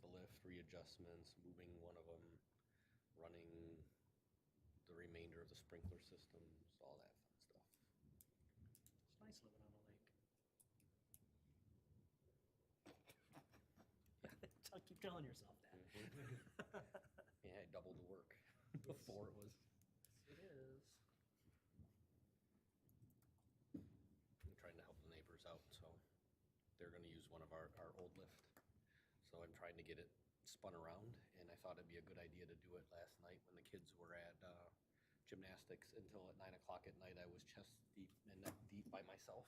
the lift, readjustments, moving one of them, running the remainder of the sprinkler systems, all that fun stuff. It's nice living on the lake. Keep telling yourself that. Yeah, I doubled the work before it was. It is. I'm trying to help the neighbors out, so they're gonna use one of our old lift. So I'm trying to get it spun around, and I thought it'd be a good idea to do it last night when the kids were at gymnastics until at 9 o'clock at night. I was chest deep and neck deep by myself,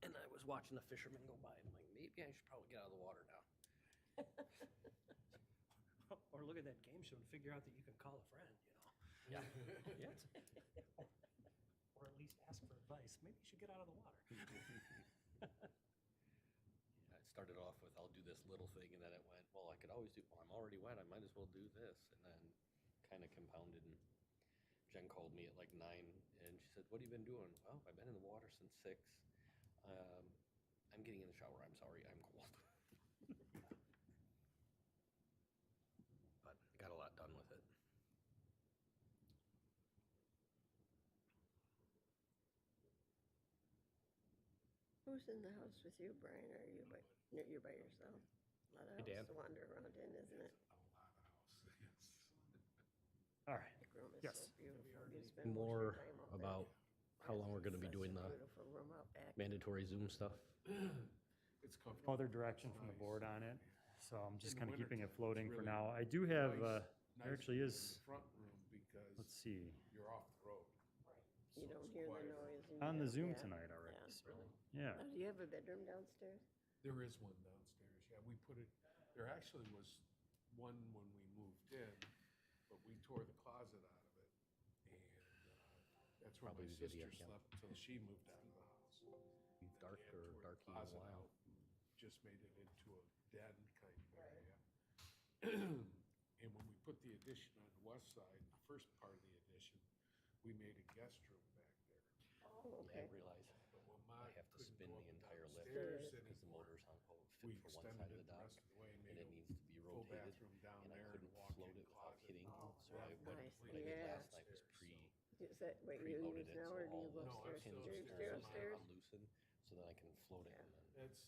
and I was watching the fishermen go by, and I'm like, maybe I should probably get out of the water now. Or look at that game show and figure out that you can call a friend, Yeah. Yeah. Or at least ask for advice. Maybe you should get out of the water. Yeah, it started off with, I'll do this little thing, and then it went, well, I could always do, well, I'm already wet, I might as well do this, and then kind of compounded, and Jen called me at like 9, and she said, what have you been doing? Well, I've been in the water since 6. I'm getting in the shower, I'm sorry, I'm cold. But I got a lot done with it. Who's in the house with you, Brian? Or are you you're by yourself? A lot of Hey, house Dan. to wander around in, isn't it? All right. The room is Yes. so beautiful. You spend most of your More time up there. about how long we're gonna be Such a doing the beautiful room out back. mandatory Zoom stuff. It's comfortable. No other direction from the board on it, so I'm just In the kind of keeping it wintertime, floating it's for really now. I do have, nice there actually in is, the front room because let's see, you're off the road. You So don't it's hear the quieter. noise. and on the you- Zoom yeah, tonight already, yeah, so, really. yeah. Now, do you have a bedroom downstairs? There is one downstairs, yeah, we put it, there actually was one when we moved in, but we tore the closet out of it. And that's where my Probably the sister video, yeah. slept until she moved out of the house. Dark And or tore the darky in a closet while. out, just made it into a den kind of area. And when we put the addition on the west side, the first part of the addition, we made a guest room back there. Oh, I okay. didn't realize But when I Mark have to couldn't spin go the up and entire lift downstairs because the anymore, motors on fit we for one extended side of it the the dock, rest of the way and and made it a needs to be full rotated, bathroom down and I there and couldn't walk-in float it without closet. hitting, so I Nice, what I did yeah. last night was Is that what you pre-loaded use it, now, so or do all you go the No, I'm upstairs? still Do you upstairs. stay I'm upstairs? loosen, so that I can float it and then That's,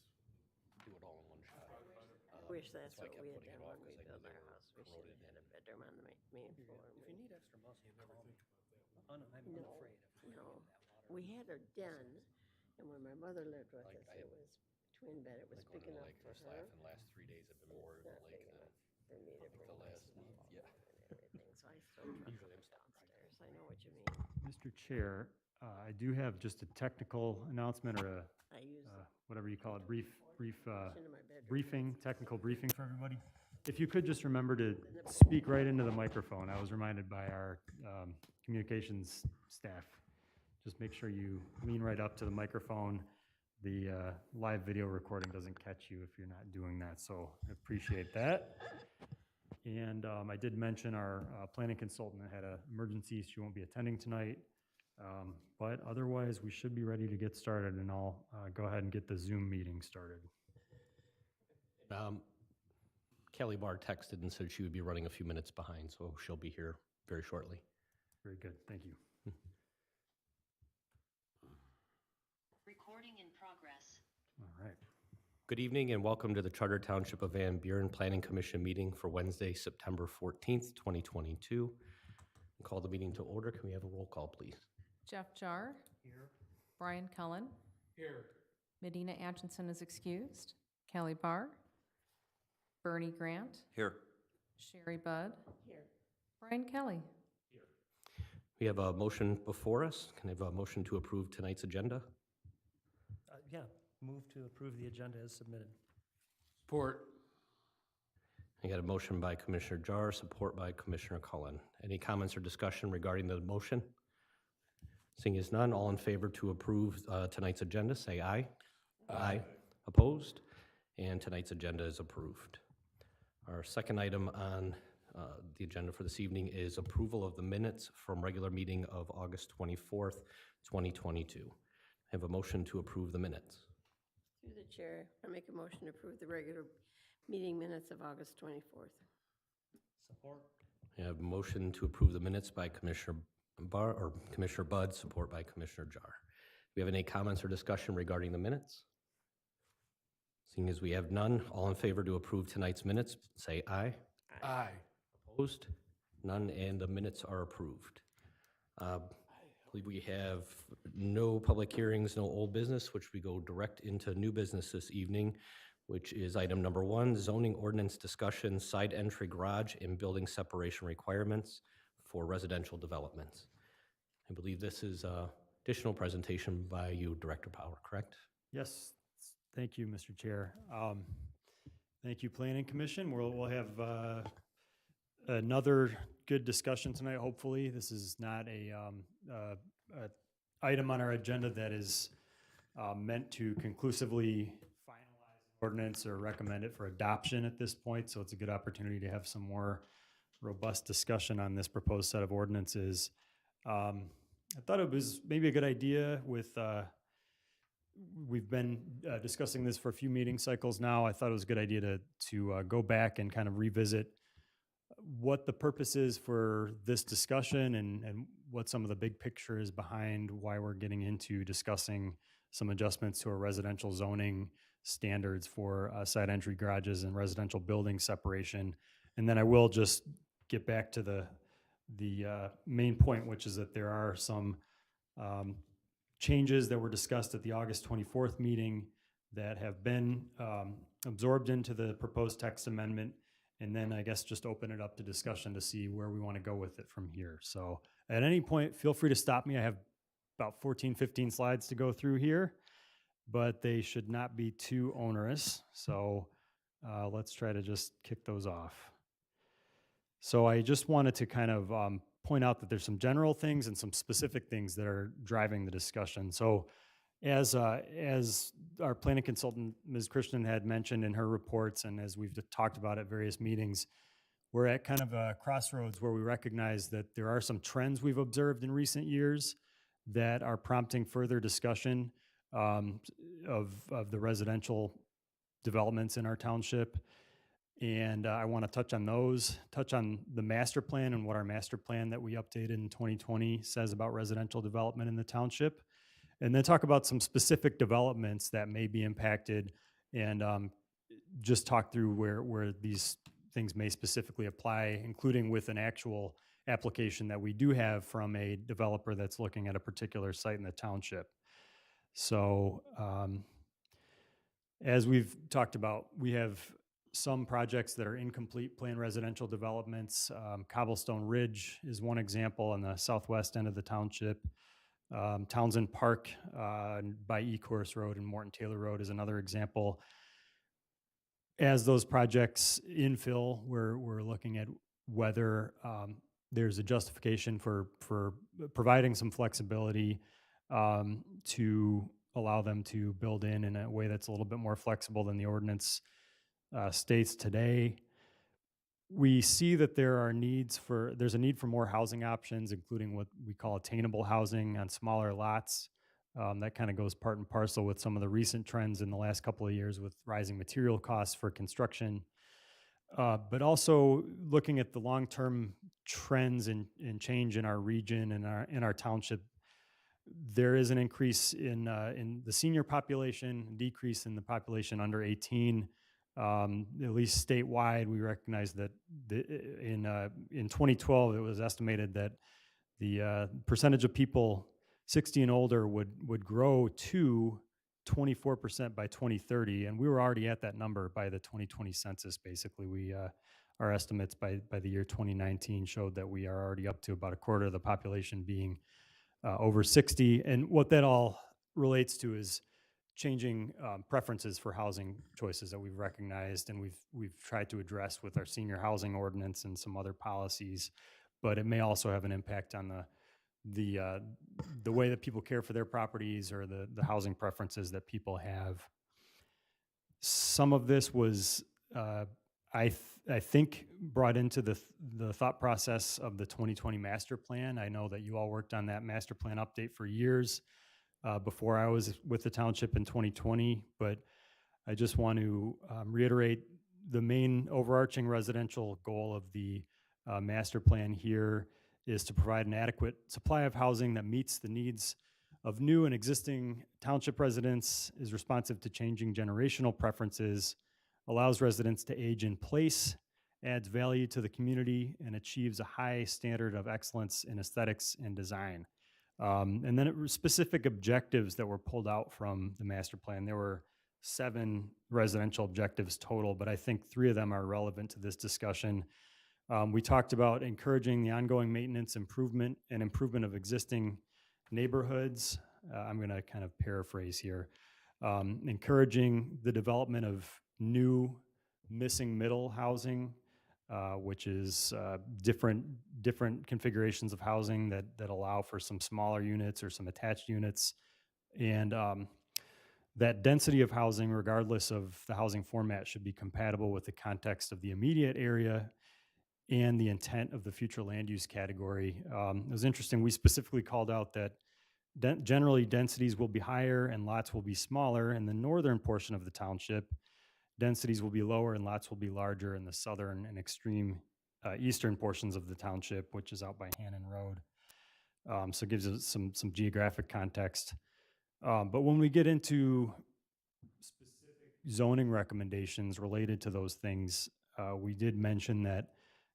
do it all in one shot. I wish that's why I what kept we had putting it done off, when we 'cause I knew built they our were house. We should corroded have had a and- bedroom on the main floor. If you need extra muscle, you never call me. think about that. I'm No, unafraid if we no. get that water. We had a den, and when my mother lived with Like, us, I- it was twin bed. It was Like going big to the enough lake for and her. Slaff, and the last 3 days have been more in the Not lake big than enough for me to the bring my last stuff week, up yeah. and everything, so I still truck Usually I'm it stuck. downstairs. I know what you mean. Mr. Chair, I do have just a technical announcement or a, I use whatever you call it, brief it into my bedroom. briefing, technical briefing for everybody. If you could just remember to speak right into the microphone. I was reminded by our communications staff. Just make sure you lean right up to the microphone. The live video recording doesn't catch you if you're not doing that, so I appreciate that. And I did mention our planning consultant had an emergency. She won't be attending tonight. But otherwise, we should be ready to get started, and I'll go ahead and get the Zoom meeting started. Kelly Barr texted and said she would be running a few minutes behind, so she'll be here very shortly. Very good, thank you. Recording in progress. All right. Good evening and welcome to the Charter Township of Van Buren Planning Commission meeting for Wednesday, September 14th, 2022. Call the meeting to order. Can we have a roll call, please? Jeff Jar. Here. Brian Cullen. Here, Medina Atchison is excused. Kelly Barr. Bernie Grant. Here. Sherry Budd. Here. Brian Kelly. We have a motion before us. Can I have a motion to approve tonight's agenda? Yeah, move to approve the agenda as submitted. support, I got a motion by Commissioner Jar, support by Commissioner Cullen. Any comments or discussion regarding the motion? Seeing as none, all in favor to approve tonight's agenda, say aye. Aye. Opposed? And tonight's agenda is approved. Our second item on the agenda for this evening is approval of the minutes from regular meeting of August 24th, 2022. I have a motion to approve the minutes. Through the chair, I make a motion to approve the regular Meeting minutes of August 24th. Support. I have a motion to approve the minutes by Commissioner Commissioner Bud, support by Commissioner Jar. Do we have any comments or discussion regarding the minutes? Seeing as we have none, all in favor to approve tonight's minutes, say aye. Aye. Opposed? None, and the minutes are approved. I believe we have no public hearings, no old business, which we go direct into new business this evening, which is item number 1, zoning ordinance discussion, side entry garage and building separation requirements for residential developments. I believe this is additional presentation by you, Director Power, correct? Yes, thank you, Mr. Chair. Thank you, Planning Commission. We'll have another good discussion tonight, hopefully. This is not a item on our agenda that is meant to conclusively finalize an ordinance or recommend it for adoption at this point, so it's a good opportunity to have some more robust discussion on this proposed set of ordinances. I thought it was maybe a good idea with, we've been discussing this for a few meeting cycles now. I thought it was a good idea to go back and kind of revisit what the purpose is for this discussion and what some of the big picture is behind why we're getting into discussing some adjustments to our residential zoning standards for side entry garages and residential building separation. And then I will just get back to the main point, which is that there are some changes that were discussed at the August 24th meeting that have been absorbed into the proposed text amendment. And then I guess just open it up to discussion to see where we want to go with it from here. So at any point, feel free to stop me. I have about 14, 15 slides to go through here, but they should not be too onerous. So let's try to just kick those off. So I just wanted to kind of point out that there's some general things and some specific things that are driving the discussion. So as our planning consultant, Ms. Christian, had mentioned in her reports, and as we've talked about at various meetings, we're at kind of a crossroads where we recognize that there are some trends we've observed in recent years that are prompting further discussion of the residential developments in our township. And I want to touch on those, touch on the master plan and what our master plan that we updated in 2020 says about residential development in the township. And then talk about some specific developments that may be impacted and just talk through where these things may specifically apply, including with an actual application that we do have from a developer that's looking at a particular site in the township. So as we've talked about, we have some projects that are incomplete planned residential developments. Cobblestone Ridge is one example on the southwest end of the township. Townsend Park by Ecorse Road and Morton Taylor Road is another example. As those projects infill, we're looking at whether there's a justification for providing some flexibility to allow them to build in a way that's a little bit more flexible than the ordinance states today. We see that there's a need for more housing options, including what we call attainable housing on smaller lots. That kind of goes part and parcel with some of the recent trends in the last couple of years with rising material costs for construction. But also looking at the long-term trends and change in our region and in our township, there is an increase in the senior population, decrease in the population under 18. At least statewide, we recognize that in 2012, it was estimated that the percentage of people 60 and older would grow to 24% by 2030, and we were already at that number by the 2020 census. Basically, our estimates by the year 2019 showed that we are already up to about a quarter of the population being over 60, and what that all relates to is changing preferences for housing choices that we've recognized and we've tried to address with our senior housing ordinance and some other policies, but it may also have an impact on the way that people care for their properties or the housing preferences that people have. Some of this was, I think, brought into the thought process of the 2020 master plan. I know that you all worked on that master plan update for years. Before I was with the township in 2020, but I just want to reiterate the main overarching residential goal of the master plan here is to provide an adequate supply of housing that meets the needs of new and existing township residents, is responsive to changing generational preferences, allows residents to age in place, adds value to the community, and achieves a high standard of excellence in aesthetics and design. And then specific objectives that were pulled out from the master plan. There were 7 residential objectives total, but I think 3 of them are relevant to this discussion. We talked about encouraging the ongoing maintenance, improvement of existing neighborhoods. I'm going to kind of paraphrase here. Encouraging the development of new missing middle housing, which is different configurations of housing that allow for some smaller units or some attached units. And that density of housing, regardless of the housing format, should be compatible with the context of the immediate area and the intent of the future land use category. It was interesting, we specifically called out that generally densities will be higher and lots will be smaller in the northern portion of the township. Densities will be lower and lots will be larger in the southern and extreme eastern portions of the township, which is out by Hannon Road. So it gives us some geographic context. But when we get into specific zoning recommendations related to those things, we did mention that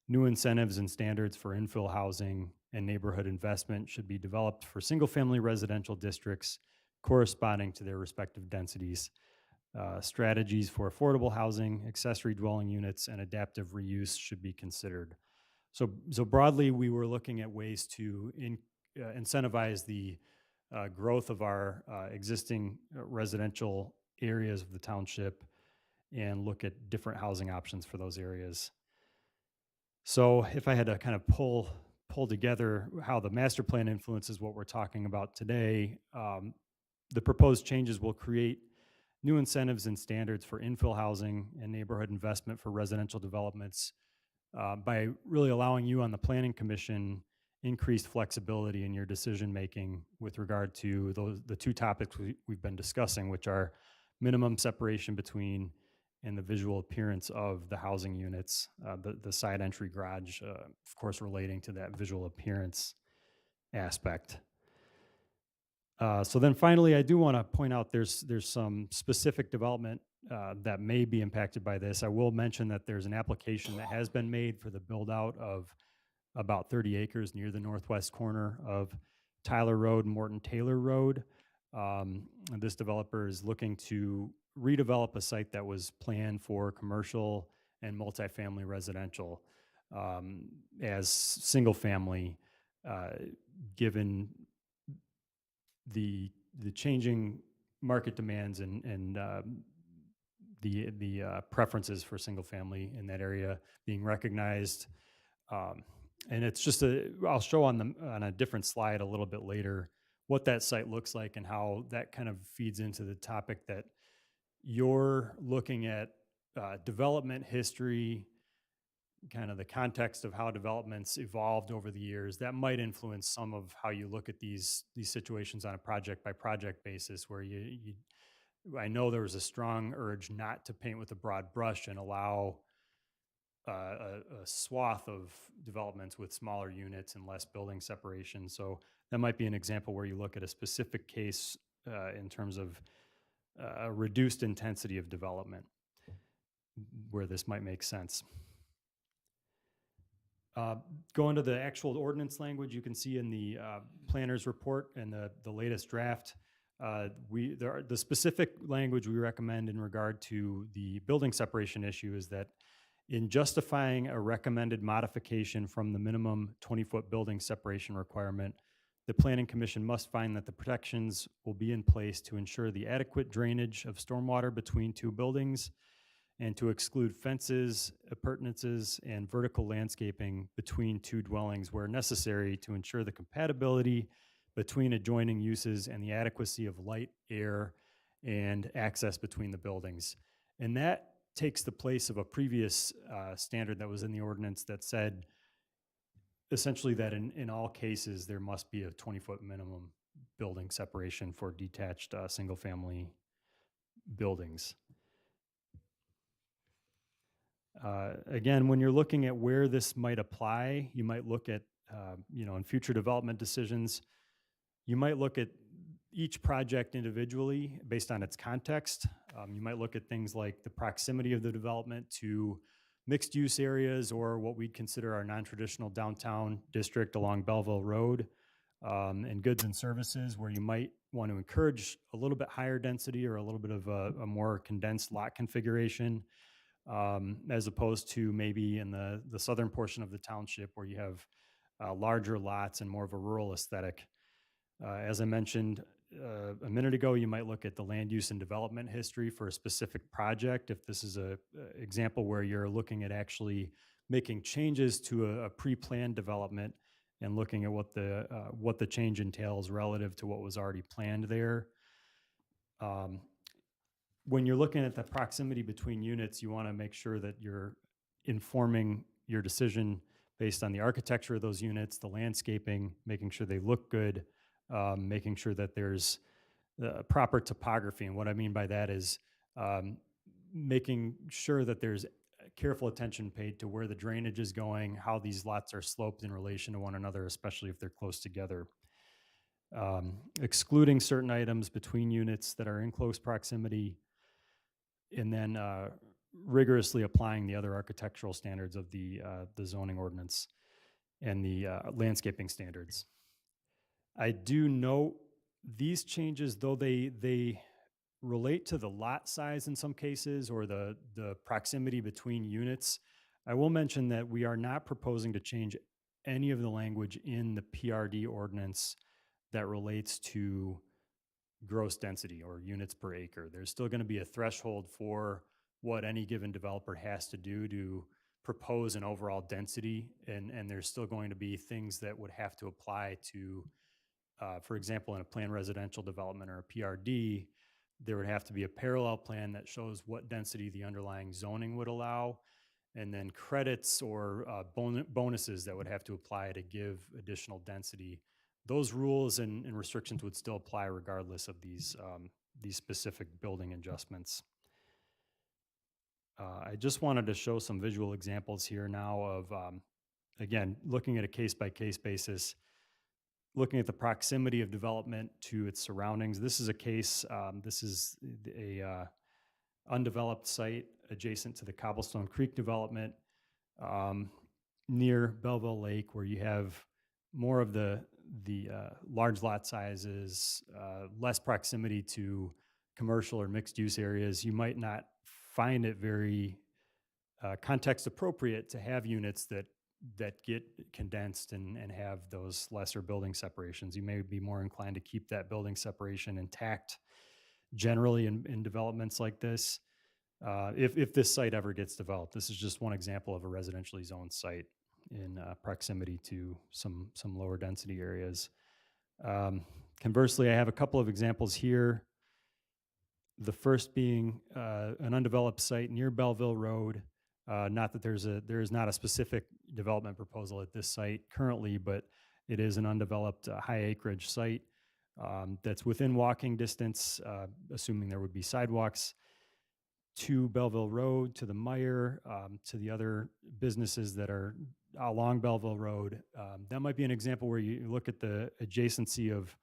new incentives and standards for infill housing and neighborhood investment should be developed for single-family residential districts corresponding to their respective densities. Strategies for affordable housing, accessory dwelling units, and adaptive reuse should be considered. So broadly, we were looking at ways to incentivize the growth of our existing residential areas of the township and look at different housing options for those areas. So if I had to kind of pull together how the master plan influences what we're talking about today, the proposed changes will create new incentives and standards for infill housing and neighborhood investment for residential developments by really allowing you on the Planning Commission increased flexibility in your decision-making with regard to the 2 topics we've been discussing, which are minimum separation between and the visual appearance of the housing units, the side entry garage, of course, relating to that visual appearance aspect. So then finally, I do want to point out there's some specific development that may be impacted by this. I will mention that there's an application that has been made for the build out of about 30 acres near the northwest corner of Tyler Road and Morton Taylor Road. And this developer is looking to redevelop a site that was planned for commercial and multifamily residential as single family, given the changing market demands and the preferences for single family in that area being recognized. And it's just I'll show on a different slide a little bit later what that site looks like and how that kind of feeds into the topic that you're looking at development history, kind of the context of how developments evolved over the years. That might influence some of how you look at these situations on a project by project basis, where I know there was a strong urge not to paint with a broad brush and allow a swath of developments with smaller units and less building separation. So that might be an example where you look at a specific case in terms of a reduced intensity of development, where this might make sense. Going to the actual ordinance language, you can see in the planner's report and the latest draft, the specific language we recommend in regard to the building separation issue is that in justifying a recommended modification from the minimum 20-foot building separation requirement, the Planning Commission must find that the protections will be in place to ensure the adequate drainage of stormwater between 2 buildings and to exclude fences, appurtenances, and vertical landscaping between 2 dwellings where necessary to ensure the compatibility between adjoining uses and the adequacy of light, air, and access between the buildings. And that takes the place of a previous standard that was in the ordinance that said essentially that in all cases there must be a 20-foot minimum building separation for detached single-family buildings. Again, when you're looking at where this might apply, you might look at, in future development decisions, you might look at each project individually based on its context. You might look at things like the proximity of the development to mixed-use areas or what we'd consider our non-traditional downtown district along Belleville Road, and goods and services where you might want to encourage a little bit higher density or a little bit of a more condensed lot configuration, as opposed to maybe in the southern portion of the township where you have larger lots and more of a rural aesthetic. As I mentioned a minute ago, you might look at the land use and development history for a specific project. If this is a example where you're looking at actually making changes to a pre-planned development and looking at what the change entails relative to what was already planned there. When you're looking at the proximity between units, you want to make sure that you're informing your decision based on the architecture of those units, the landscaping, making sure they look good, making sure that there's proper topography. And what I mean by that is making sure that there's careful attention paid to where the drainage is going, how these lots are sloped in relation to one another, especially if they're close together. Excluding certain items between units that are in close proximity, and then rigorously applying the other architectural standards of the zoning ordinance and the landscaping standards. I do note these changes, though they relate to the lot size in some cases or the proximity between units, I will mention that we are not proposing to change any of the language in the PRD ordinance that relates to gross density or units per acre. There's still going to be a threshold for what any given developer has to do to propose an overall density, and there's still going to be things that would have to apply to, for example, in a planned residential development or a PRD, there would have to be a parallel plan that shows what density the underlying zoning would allow, and then credits or bonuses that would have to apply to give additional density. Those rules and restrictions would still apply regardless of these specific building adjustments. I just wanted to show some visual examples here now of, again, looking at a case-by-case basis, looking at the proximity of development to its surroundings. This is a case, this is a undeveloped site adjacent to the Cobblestone Creek development near Belleville Lake, where you have more of the large lot sizes, less proximity to commercial or mixed use areas. You might not find it very context appropriate to have units that get condensed and have those lesser building separations. You may be more inclined to keep that building separation intact generally in developments like this. If this site ever gets developed, this is just one example of a residentially zoned site in proximity to some lower density areas. Conversely, I have a couple of examples here. The first being an undeveloped site near Belleville Road. Not that there is not a specific development proposal at this site currently, but it is an undeveloped high acreage site that's within walking distance, assuming there would be sidewalks, to Belleville Road, to the Meyer, to the other businesses that are along Belleville Road. That might be an example where you look at the adjacency of,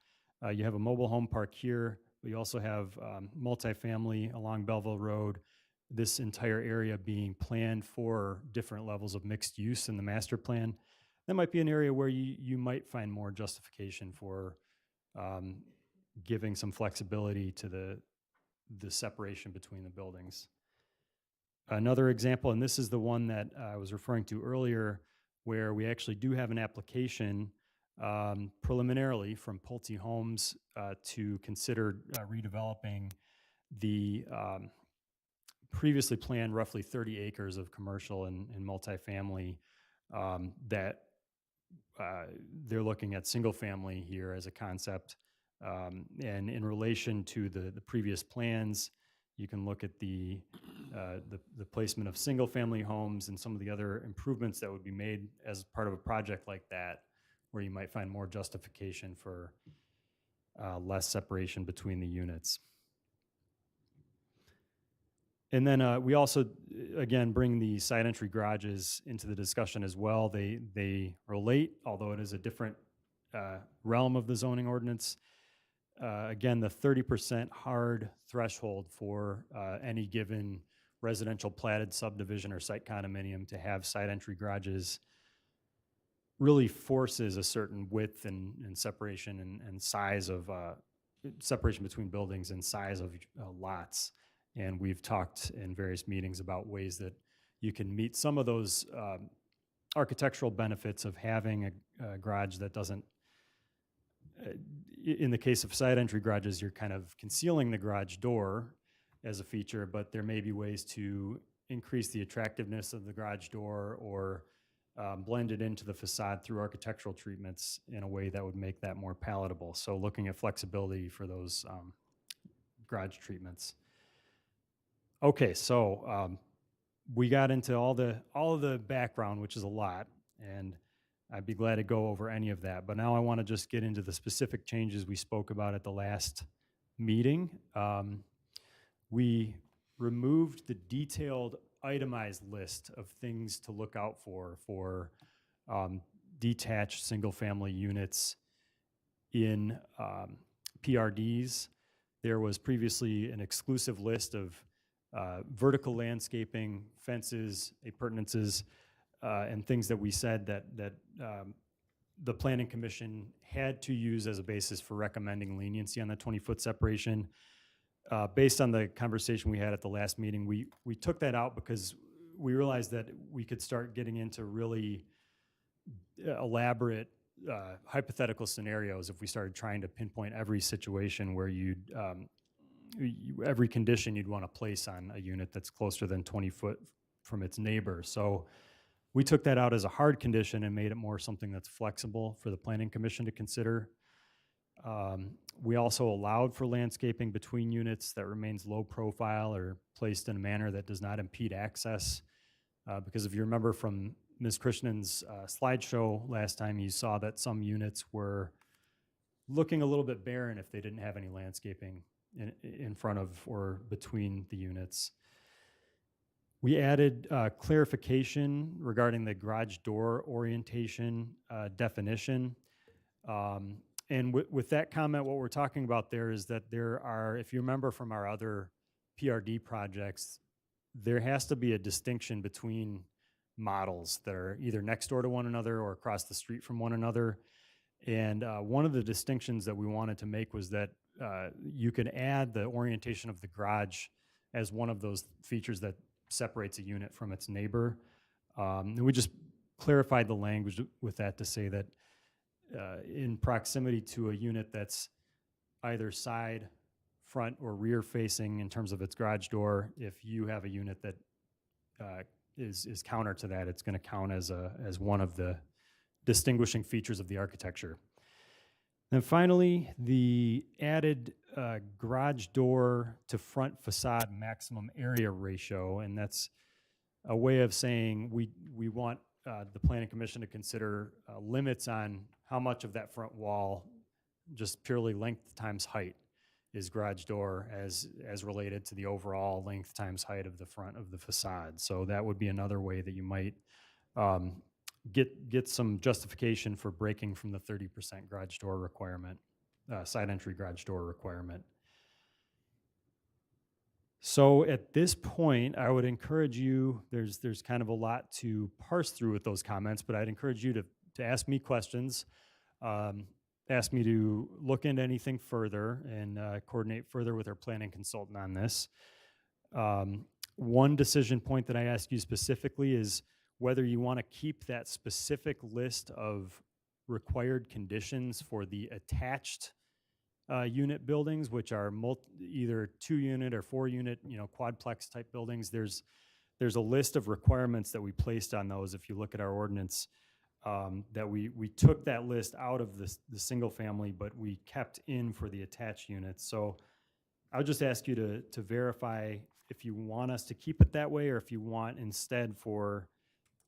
you have a mobile home park here, but you also have multifamily along Belleville Road, this entire area being planned for different levels of mixed use in the master plan. That might be an area where you might find more justification for giving some flexibility to the separation between the buildings. Another example, and this is the one that I was referring to earlier, where we actually do have an application preliminarily from Pulte Homes to consider redeveloping the previously planned roughly 30 acres of commercial and multifamily that they're looking at single family here as a concept. And in relation to the previous plans, you can look at the placement of single family homes and some of the other improvements that would be made as part of a project like that, where you might find more justification for less separation between the units. And then we also, again, bring the side entry garages into the discussion as well. They relate, although it is a different realm of the zoning ordinance. Again, the 30% hard threshold for any given residential platted subdivision or site condominium to have side entry garages really forces a certain width and separation and size of separation between buildings and size of lots. And we've talked in various meetings about ways that you can meet some of those architectural benefits of having a garage that doesn't, in the case of side entry garages, you're kind of concealing the garage door as a feature, but there may be ways to increase the attractiveness of the garage door or blend it into the facade through architectural treatments in a way that would make that more palatable. So looking at flexibility for those garage treatments. Okay, so we got into all of the background, which is a lot, and I'd be glad to go over any of that. But now I want to just get into the specific changes we spoke about at the last meeting. We removed the detailed itemized list of things to look out for detached single-family units in PRDs. There was previously an exclusive list of vertical landscaping, fences, appurtenances, and things that we said that the Planning Commission had to use as a basis for recommending leniency on the 20-foot separation. Based on the conversation we had at the last meeting, we took that out because we realized that we could start getting into really elaborate hypothetical scenarios if we started trying to pinpoint every situation where every condition you'd want to place on a unit that's closer than 20 foot from its neighbor. So we took that out as a hard condition and made it more something that's flexible for the Planning Commission to consider. We also allowed for landscaping between units that remains low profile or placed in a manner that does not impede access. Because if you remember from Ms. Krishnen's slideshow last time, you saw that some units were looking a little bit barren if they didn't have any landscaping in front of or between the units. We added clarification regarding the garage door orientation definition. And with that comment, what we're talking about there is that there are, if you remember from our other PRD projects, there has to be a distinction between models that are either next door to one another or across the street from one another. And one of the distinctions that we wanted to make was that you could add the orientation of the garage as one of those features that separates a unit from its neighbor. And we just clarified the language with that to say that in proximity to a unit that's either side, front, or rear facing in terms of its garage door, if you have a unit that is counter to that, it's going to count as one of the distinguishing features of the architecture. And finally, the added garage door to front facade maximum area ratio, and that's a way of saying we want the Planning Commission to consider limits on how much of that front wall, just purely length times height, is garage door as related to the overall length times height of the front of the facade. So that would be another way that you might get some justification for breaking from the 30% garage door requirement, side entry garage door requirement. So at this point, I would encourage you, there's kind of a lot to parse through with those comments, but I'd encourage you to ask me questions, ask me to look into anything further and coordinate further with our planning consultant on this. One decision point that I ask you specifically is whether you want to keep that specific list of required conditions for the attached unit buildings, which are either 2-unit or 4-unit, quadplex type buildings. There's a list of requirements that we placed on those. If you look at our ordinance, that we took that list out of the single family, but we kept in for the attached units. So I'll just ask you to verify if you want us to keep it that way or if you want instead for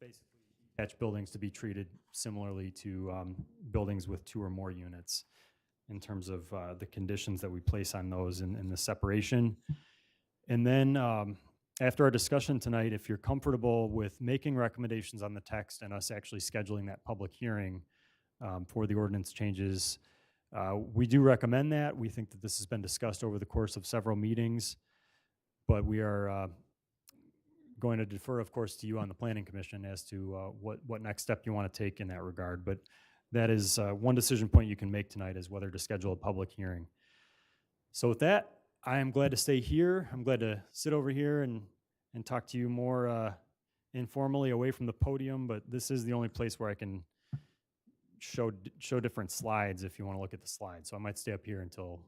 basically attached buildings to be treated similarly to buildings with 2 or more units in terms of the conditions that we place on those and the separation. And then after our discussion tonight, if you're comfortable with making recommendations on the text and us actually scheduling that public hearing for the ordinance changes, we do recommend that. We think that this has been discussed over the course of several meetings, but we are going to defer, of course, to you on the Planning Commission as to what next step you want to take in that regard. But that is one decision point you can make tonight, is whether to schedule a public hearing. So with that, I am glad to stay here. I'm glad to sit over here and talk to you more informally away from the podium, but this is the only place where I can show different slides if you want to look at the slides. So I might stay up here until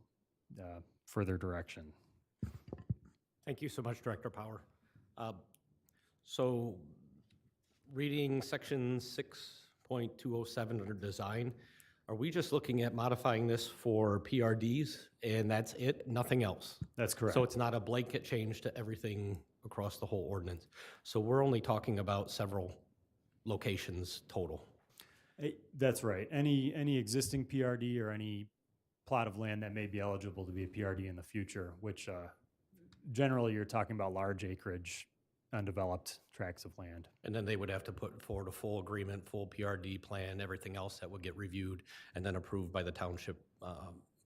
further direction. Thank you so much, Director Power. So reading section 6.207 under design, are we just looking at modifying this for PRDs and that's it, nothing else? That's correct. So it's not a blanket change to everything across the whole ordinance. So we're only talking about several locations total. That's right. Any existing PRD or any plot of land that may be eligible to be a PRD in the future, which generally you're talking about large acreage, undeveloped tracts of land. And then they would have to put forward a full agreement, full PRD plan, everything else that would get reviewed and then approved by the township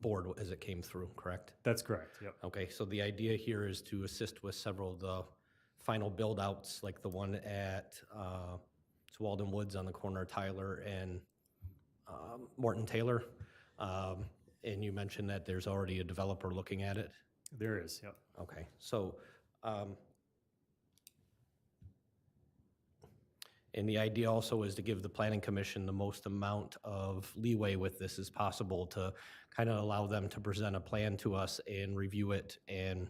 board as it came through, correct? That's correct, yep. Okay, so the idea here is to assist with several of the final build-outs, like the one at it's Walden Woods on the corner of Tyler and Morton Taylor. And you mentioned that there's already a developer looking at it. There is, yep. Okay, so, and the idea also is to give the planning commission the most amount of leeway with this as possible to kind of allow them to present a plan to us and review it and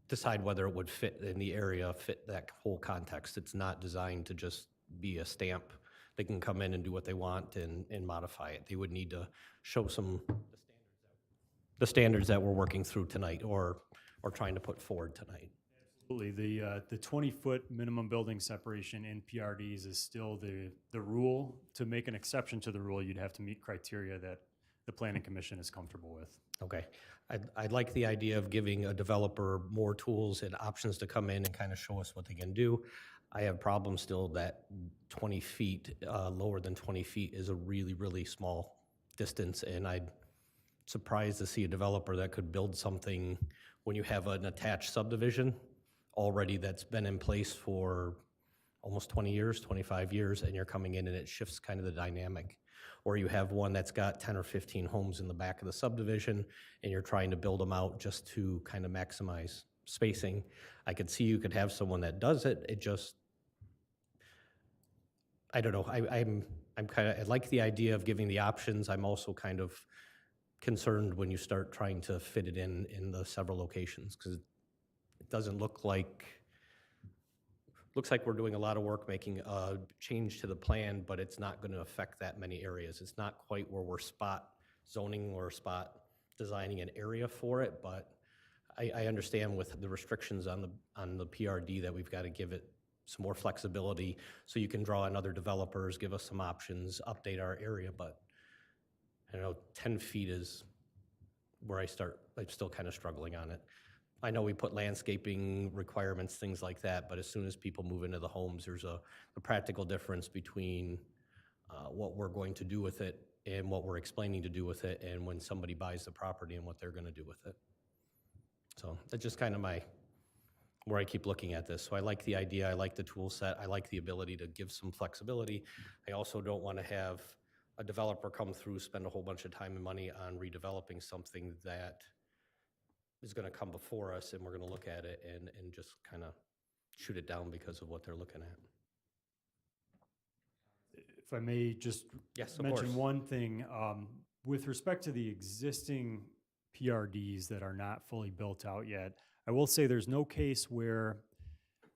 decide whether it would fit in the area, fit that whole context. It's not designed to just be a stamp. They can come in and do what they want and modify it. They would need to show the standards that we're working through tonight or trying to put forward tonight. Absolutely. The 20-foot minimum building separation in PRDs is still the rule. To make an exception to the rule, you'd have to meet criteria that the Planning Commission is comfortable with. Okay. I'd like the idea of giving a developer more tools and options to come in and kind of show us what they can do. I have problems still that 20 feet, lower than 20 feet is a really, really small distance. And I'm surprised to see a developer that could build something when you have an attached subdivision already that's been in place for almost 20 years, 25 years, and you're coming in and it shifts kind of the dynamic. Or you have one that's got 10 or 15 homes in the back of the subdivision and you're trying to build them out just to kind of maximize spacing. I could see you could have someone that does it. It just, I don't know. I'm kind of, I like the idea of giving the options. I'm also kind of concerned when you start trying to fit it in the several locations because it doesn't look like, looks like we're doing a lot of work making a change to the plan, but it's not going to affect that many areas. It's not quite where we're spot zoning or spot designing an area for it, but I understand with the restrictions on the PRD that we've got to give it some more flexibility so you can draw in other developers, give us some options, update our area, but I don't know, 10 feet is where I'm still kind of struggling on it. I know we put landscaping requirements, things like that, but as soon as people move into the homes, there's a practical difference between what we're going to do with it and what we're explaining to do with it and when somebody buys the property and what they're going to do with it. So that's just kind of where I keep looking at this. So I like the idea, I like the tool set, I like the ability to give some flexibility. I also don't want to have a developer come through, spend a whole bunch of time and money on redeveloping something that is going to come before us and we're going to look at it and just kind of shoot it down because of what they're looking at. If I may just Yes, of mention course. one thing, with respect to the existing PRDs that are not fully built out yet, I will say there's no case where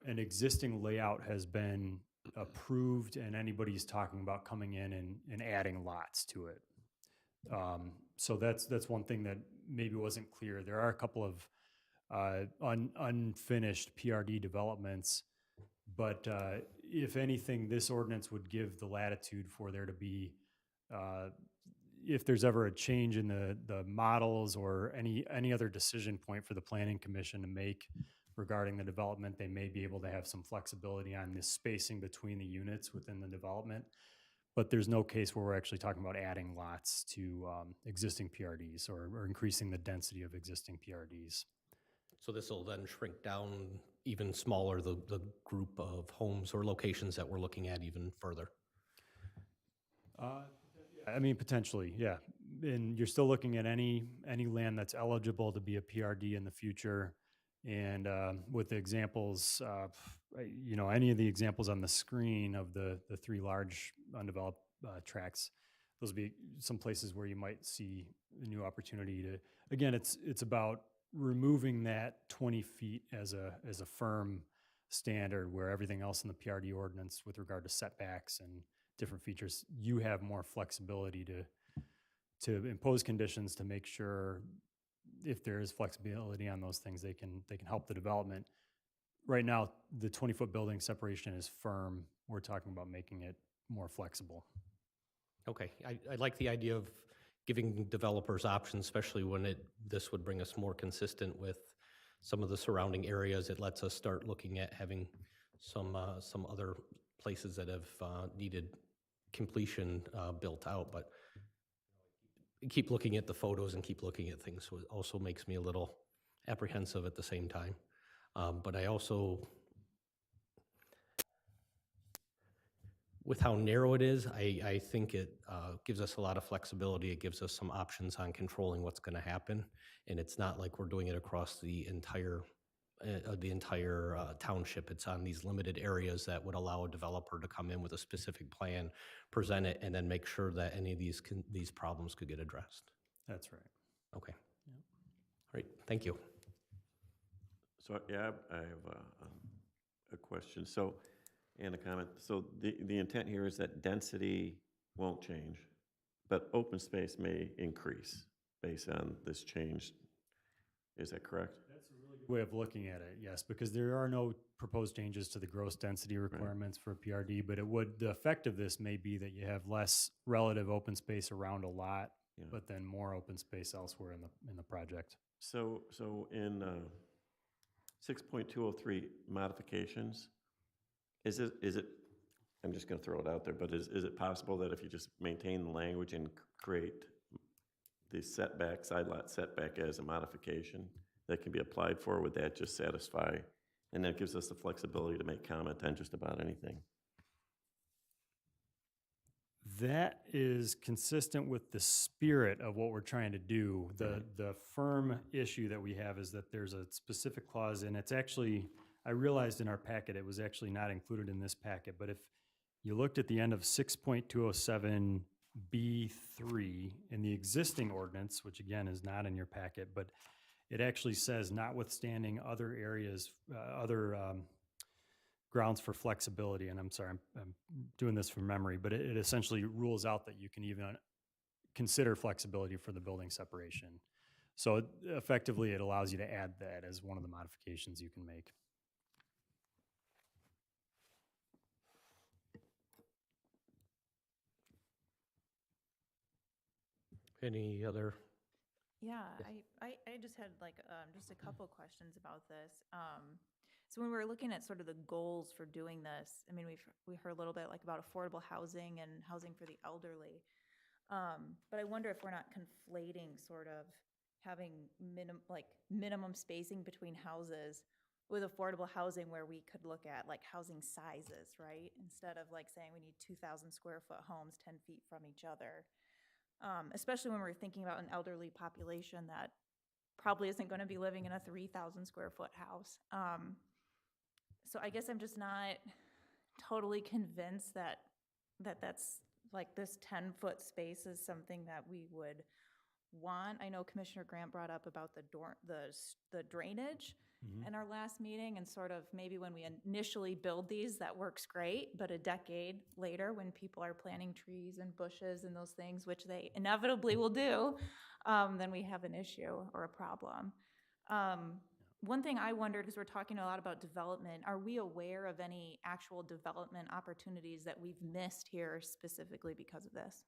an existing layout has been approved and anybody's talking about coming in and adding lots to it. So that's one thing that maybe wasn't clear. There are a couple of unfinished PRD developments, but if anything, this ordinance would give the latitude for there to be, if there's ever a change in the models or any other decision point for the Planning Commission to make regarding the development, they may be able to have some flexibility on the spacing between the units within the development. But there's no case where we're actually talking about adding lots to existing PRDs or increasing the density of existing PRDs. So this will then shrink down even smaller, the group of homes or locations that we're looking at even further. I mean, potentially, yeah. And you're still looking at any land that's eligible to be a PRD in the future. And with the examples, any of the examples on the screen of the three large undeveloped tracts, those would be some places where you might see a new opportunity to, again, it's about removing that 20 feet as a firm standard where everything else in the PRD ordinance with regard to setbacks and different features, you have more flexibility to impose conditions to make sure if there is flexibility on those things, they can help the development. Right now, the 20-foot building separation is firm. We're talking about making it more flexible. Okay, I like the idea of giving developers options, especially when this would bring us more consistent with some of the surrounding areas. It lets us start looking at having some other places that have needed completion built out, but keep looking at the photos and keep looking at things, so it also makes me a little apprehensive at the same time. But I also, with how narrow it is, I think it gives us a lot of flexibility. It gives us some options on controlling what's going to happen, and it's not like we're doing it across the entire township. It's on these limited areas that would allow a developer to come in with a specific plan, present it, and then make sure that any of these problems could get addressed. That's right. Okay. Great. Thank you. So, yeah, I have a question. So, and a comment. So the intent here is that density won't change, but open space may increase based on this change. Is that correct? That's a really good way of looking at it, yes, because there are no proposed changes to the gross density requirements for a PRD, but the effect of this may be that you have less relative open space around a lot, but then more open space elsewhere in the project. So in 6.203 modifications, is it, I'm just going to throw it out there, but is it possible that if you just maintain the language and create the setback, side lot setback as a modification that can be applied for, would that just satisfy? And that gives us the flexibility to make comment on just about anything. That is consistent with the spirit of what we're trying to do. The firm issue that we have is that there's a specific clause, and it's actually, I realized in our packet, it was actually not included in this packet, but if you looked at the end of 6.207B3 in the existing ordinance, which again is not in your packet, but it actually says notwithstanding other areas, grounds for flexibility, and I'm sorry, I'm doing this from memory, but it essentially rules out that you can even consider flexibility for the building separation. So effectively, it allows you to add that as one of the modifications you can make. Any other? Yeah, I just had like just a couple questions about this. So when we were looking at sort of the goals for doing this, I mean, we heard a little bit like about affordable housing and housing for the elderly. But I wonder if we're not conflating sort of having minimum spacing between houses with affordable housing, where we could look at like housing sizes, right? Instead of like saying we need 2,000 square foot homes 10 feet from each other. Especially when we're thinking about an elderly population that probably isn't going to be living in a 3,000 square foot house. So I guess I'm just not totally convinced that's like this 10-foot space is something that we would want. I know Commissioner Grant brought up about the drainage in our last meeting, and sort of maybe when we initially build these, that works great, but a decade later when people are planting trees and bushes and those things, which they inevitably will do, then we have an issue or a problem. One thing I wondered, because we're talking a lot about development, are we aware of any actual development opportunities that we've missed here specifically because of this?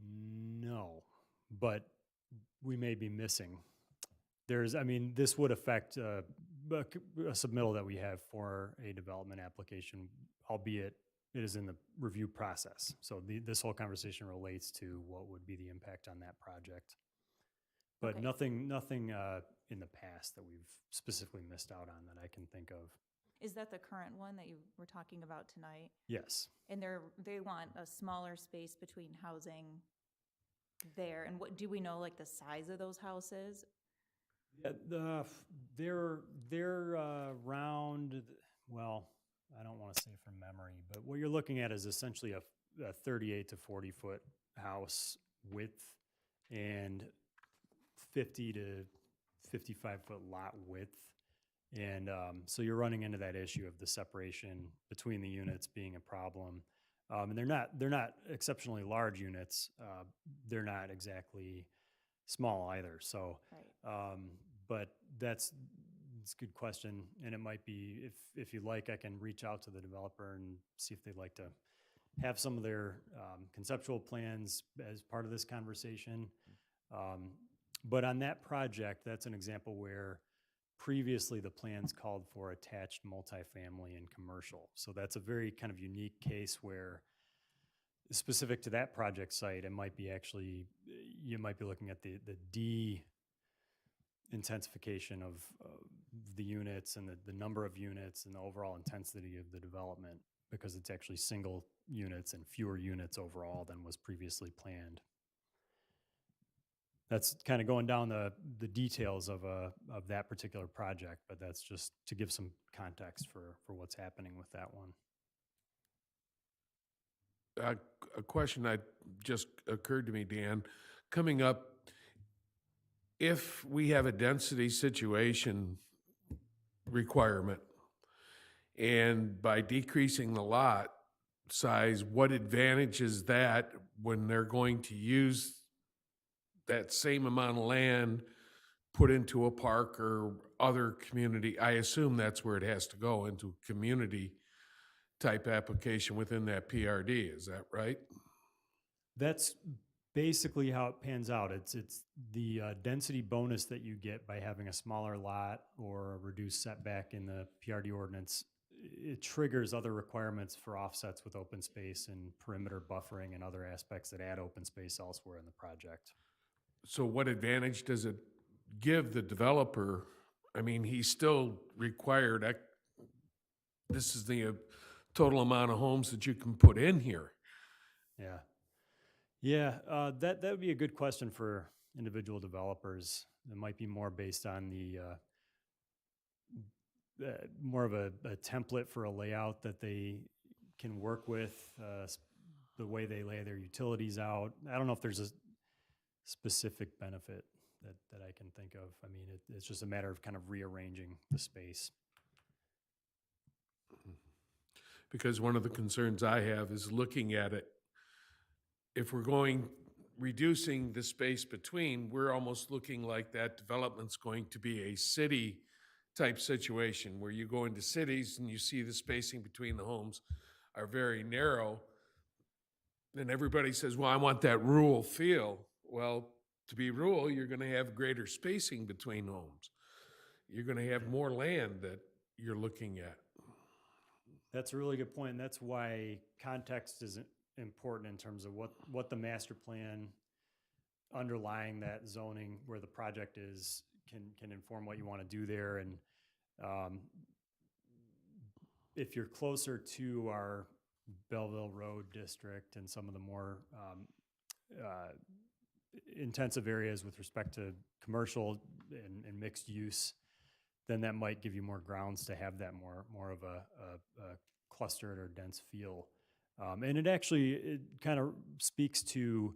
No, but we may be missing. There's, I mean, this would affect a submittal that we have for a development application, albeit it is in the review process. So this whole conversation relates to what would be the impact on that project. But Okay. nothing in the past that we've specifically missed out on that I can think of. Is that the current one that you were talking about tonight? Yes. And they want a smaller space between housing there, and what, do we know like the size of those houses? Yeah, they're around, well, I don't want to say from memory, but what you're looking at is essentially a 38 to 40 foot house width and 50 to 55 foot lot width. And so you're running into that issue of the separation between the units being a problem. And they're not exceptionally large units. They're not exactly small either. So, Right. but it's a good question, and it might be, if you like, I can reach out to the developer and see if they'd like to have some of their conceptual plans as part of this conversation. But on that project, that's an example where previously the plans called for attached multifamily and commercial. So that's a very kind of unique case where, specific to that project site, it might be actually, you might be looking at the intensification of the units and the number of units and the overall intensity of the development, because it's actually single units and fewer units overall than was previously planned. That's kind of going down the details of that particular project, but that's just to give some context for what's happening with that one. A question that just occurred to me, Dan, coming up, if we have a density situation requirement, and by decreasing the lot size, what advantage is that when they're going to use that same amount of land put into a park or other community? I assume that's where it has to go, into community type application within that PRD, is that right? That's basically how it pans out. It's the density bonus that you get by having a smaller lot or a reduced setback in the PRD ordinance. It triggers other requirements for offsets with open space and perimeter buffering and other aspects that add open space elsewhere in the project. So what advantage does it give the developer? I mean, he's still required, this is the total amount of homes that you can put in here. Yeah. Yeah, that would be a good question for individual developers. It might be more based on the more of a template for a layout that they can work with, the way they lay their utilities out. I don't know if there's a specific benefit that I can think of. I mean, it's just a matter of kind of rearranging the space. Because one of the concerns I have is looking at it, if we're reducing the space between, we're almost looking like that development's going to be a city type situation where you go into cities and you see the spacing between the homes are very narrow. And everybody says, well, I want that rural feel. Well, to be rural, you're going to have greater spacing between homes. You're going to have more land that you're looking at. That's a really good point, and that's why context is important in terms of what the master plan underlying that zoning where the project is can inform what you want to do there. And if you're closer to our Belleville Road district and some of the more intensive areas with respect to commercial and mixed use, then that might give you more grounds to have that more of a clustered or dense feel. And it kind of speaks to,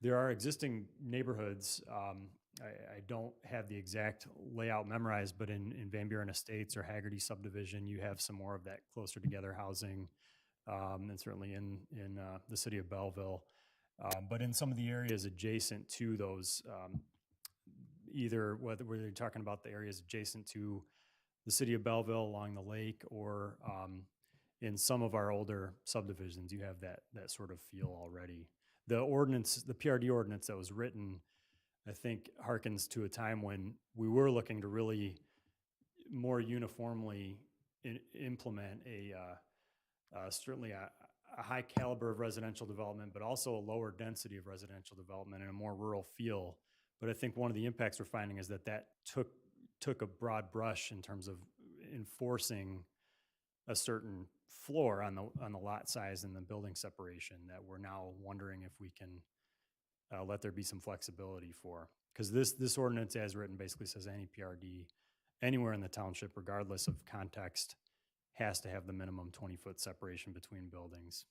there are existing neighborhoods. I don't have the exact layout memorized, but in Van Buren Estates or Haggerty subdivision, you have some more of that closer together housing, and certainly in the city of Belleville. But in some of the areas adjacent to those, either whether you're talking about the areas adjacent to the city of Belleville along the lake, or in some of our older subdivisions, you have that sort of feel already. The ordinance, the PRD ordinance that was written I think harkens to a time when we were looking to really more uniformly implement certainly a high caliber of residential development, but also a lower density of residential development and a more rural feel. But I think one of the impacts we're finding is that took a broad brush in terms of enforcing a certain floor on the lot size and the building separation that we're now wondering if we can let there be some flexibility for. Because this ordinance as written basically says any PRD anywhere in the township, regardless of context, has to have the minimum 20-foot separation between buildings.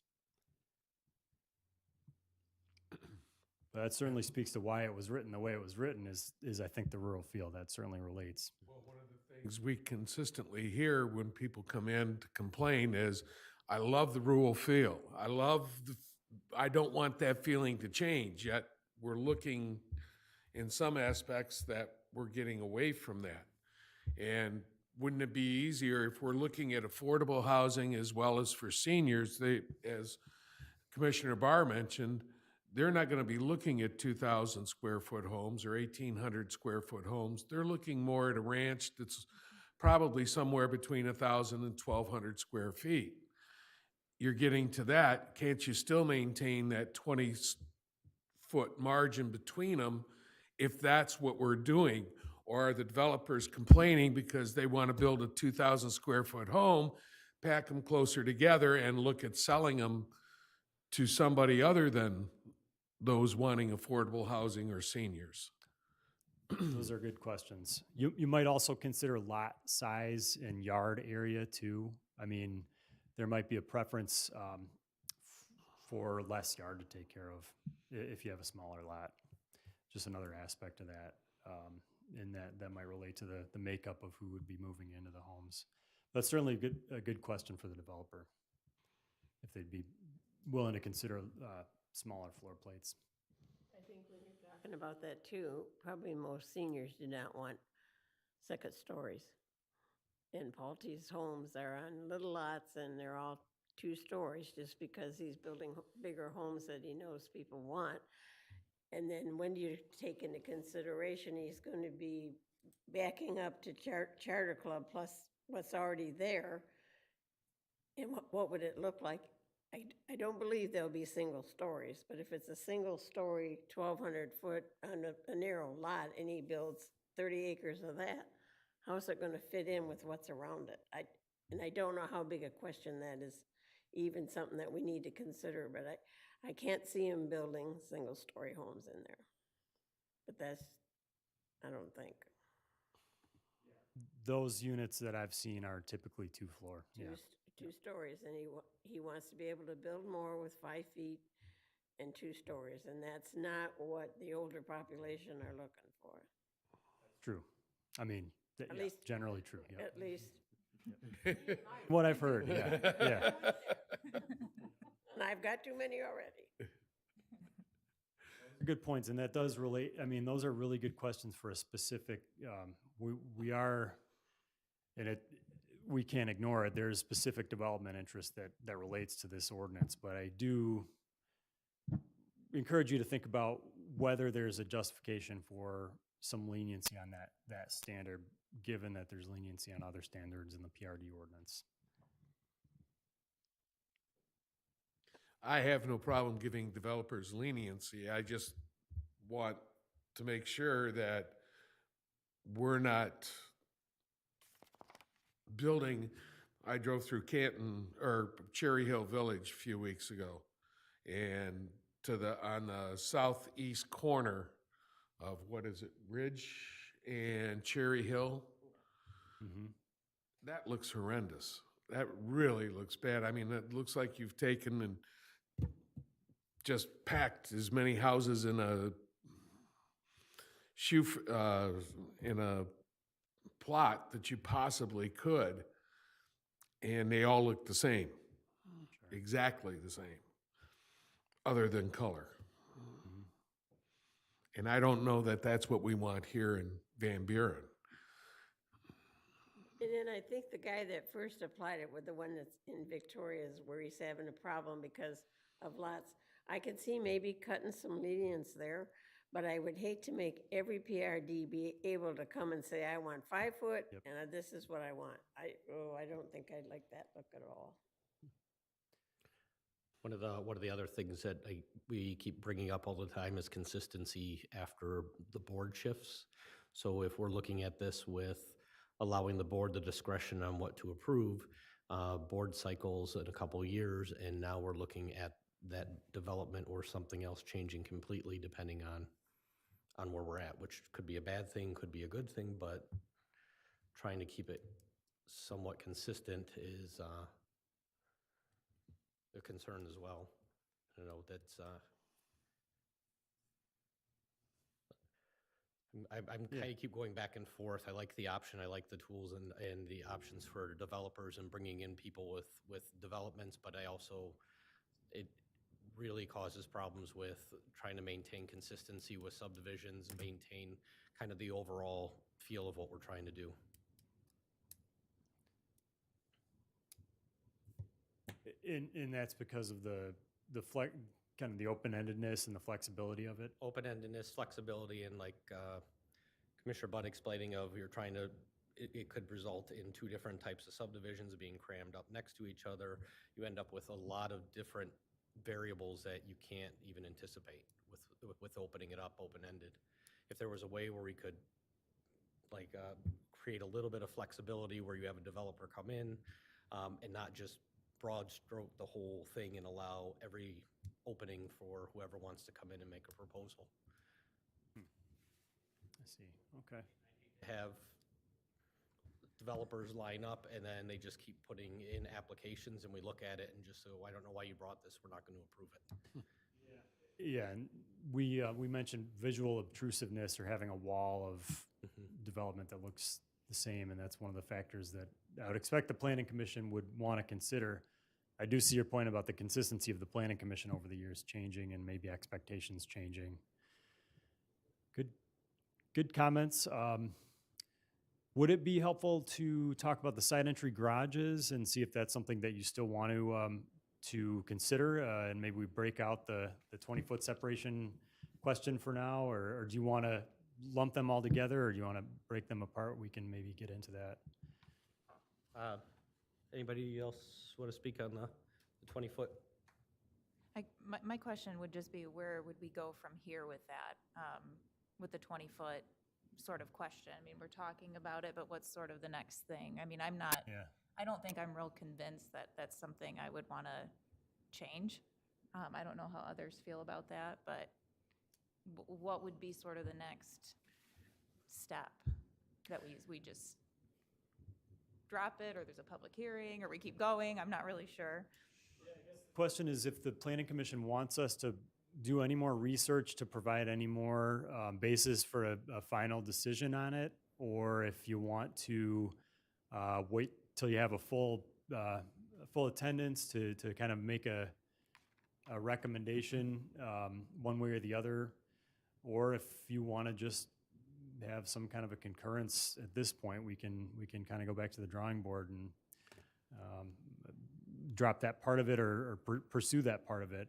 But that certainly speaks to why it was written the way it was written is I think the rural feel. That certainly relates. Well, one of the things we consistently hear when people come in to complain is, I love the rural feel. I don't want that feeling to change, yet we're looking in some aspects that we're getting away from that. And wouldn't it be easier if we're looking at affordable housing as well as for seniors? As Commissioner Barr mentioned, they're not going to be looking at 2,000 square foot homes or 1,800 square foot homes. They're looking more at a ranch that's probably somewhere between 1,000 and 1,200 square feet. You're getting to that, can't you still maintain that 20-foot margin between them if that's what we're doing? Or are the developers complaining because they want to build a 2,000 square foot home, pack them closer together and look at selling them to somebody other than those wanting affordable housing or seniors? Those are good questions. You might also consider lot size and yard area too. I mean, there might be a preference for less yard to take care of if you have a smaller lot. Just another aspect of that. And that might relate to the makeup of who would be moving into the homes. That's certainly a good question for the developer, if they'd be willing to consider smaller floor plates. I think when you're talking about that too, probably most seniors do not want second stories. And Palte's homes are on little lots and they're all 2 stories just because he's building bigger homes that he knows people want. And then when you take into consideration, he's going to be backing up to Charter Club plus what's already there. And what would it look like? I don't believe there'll be single stories, but if it's a single story, 1,200 foot on a narrow lot and he builds 30 acres of that, how is it going to fit in with what's around it? And I don't know how big a question that is, even something that we need to consider, but I can't see him building single-story homes in there. But that's, I don't think. Those units that I've seen are typically 2-floor. Yeah. Two stories, and he wants to be able to build more with 5 feet and 2 stories, and that's not what the older population are looking for. True. I mean, At yeah, least- generally true. Yeah. At least, What I've heard. Yeah. Yeah. and I've got too many already. Good points, and that does relate. I mean, those are really good questions for a specific. We are, and we can't ignore it. There's specific development interest that relates to this ordinance, but I do encourage you to think about whether there's a justification for some leniency on that standard, given that there's leniency on other standards in the PRD ordinance. I have no problem giving developers leniency. I just want to make sure that we're not building. I drove through Canton or Cherry Hill Village a few weeks ago, and on the southeast corner of what is it, Ridge and Cherry Hill. Mm-hmm. That looks horrendous. That really looks bad. I mean, it looks like you've taken and just packed as many houses in a in a plot that you possibly could, and they all look the same, exactly the same, other than color. And I don't know that that's what we want here in Van Buren. And then I think the guy that first applied it with the one that's in Victoria's where he's having a problem because of lots, I could see maybe cutting some lenience there, But I would hate to make every PRD be able to come and say, I want 5 foot, Yep. and this is what I want. I don't think I'd like that look at all. One of the other things that we keep bringing up all the time is consistency after the board shifts. So if we're looking at this with allowing the board the discretion on what to approve, board cycles in a couple of years, and now we're looking at that development or something else changing completely depending on where we're at, which could be a bad thing, could be a good thing, but trying to keep it somewhat consistent is a concern as well. You know, that's, I'm kind of keep going back and forth. I like the option, I like the tools and the options for developers and bringing in people with developments, but I also, it really causes problems with trying to maintain consistency with subdivisions, maintain kind of the overall feel of what we're trying to do. And that's because of the kind of the open-endedness and the flexibility of it. Open-endedness, flexibility, and like Commissioner Budd explaining of you're trying to, it could result in 2 different types of subdivisions being crammed up next to each other. You end up with a lot of different variables that you can't even anticipate with opening it up open-ended. If there was a way where we could like create a little bit of flexibility where you have a developer come in and not just broad stroke the whole thing and allow every opening for whoever wants to come in and make a proposal. I see, okay. Have developers line up and then they just keep putting in applications and we look at it and just say, oh, I don't know why you brought this, we're not going to approve it. Yeah, and we mentioned visual obtrusiveness or having a wall of development that looks the same, and that's one of the factors that I would expect the Planning Commission would want to consider. I do see your point about the consistency of the Planning Commission over the years changing and maybe expectations changing. Good comments. Would it be helpful to talk about the side entry garages and see if that's something that you still want to consider? And maybe we break out the 20-foot separation question for now, or do you want to lump them all together, or do you want to break them apart? We can maybe get into that. Anybody else want to speak on the 20-foot? My question would just be, where would we go from here with that, with the 20-foot sort of question? I mean, we're talking about it, but what's sort of the next thing? I mean, I don't think I'm real convinced that that's something I would want to change. I don't know how others feel about that, but what would be sort of the next step? That we just drop it, or there's a public hearing, or we keep going? I'm not really sure. Question is if the Planning Commission wants us to do any more research to provide any more basis for a final decision on it, or if you want to wait till you have a full attendance to kind of make a recommendation one way or the other, or if you want to just have some kind of a concurrence at this point, we can kind of go back to the drawing board and drop that part of it or pursue that part of it.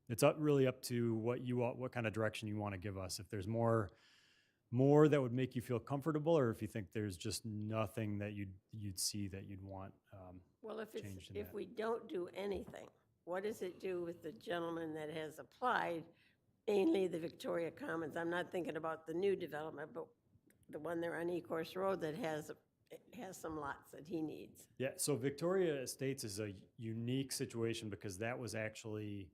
It's really up to what kind of direction you want to give us. If there's more that would make you feel comfortable, or if you think there's just nothing that you'd see that you'd want Well, changed in if that. we don't do anything, what does it do with the gentleman that has applied, mainly the Victoria Commons? I'm not thinking about the new development, but the one there on Ecorse Road that has some lots that he needs. Yeah, so Victoria Estates is a unique situation because that was actually,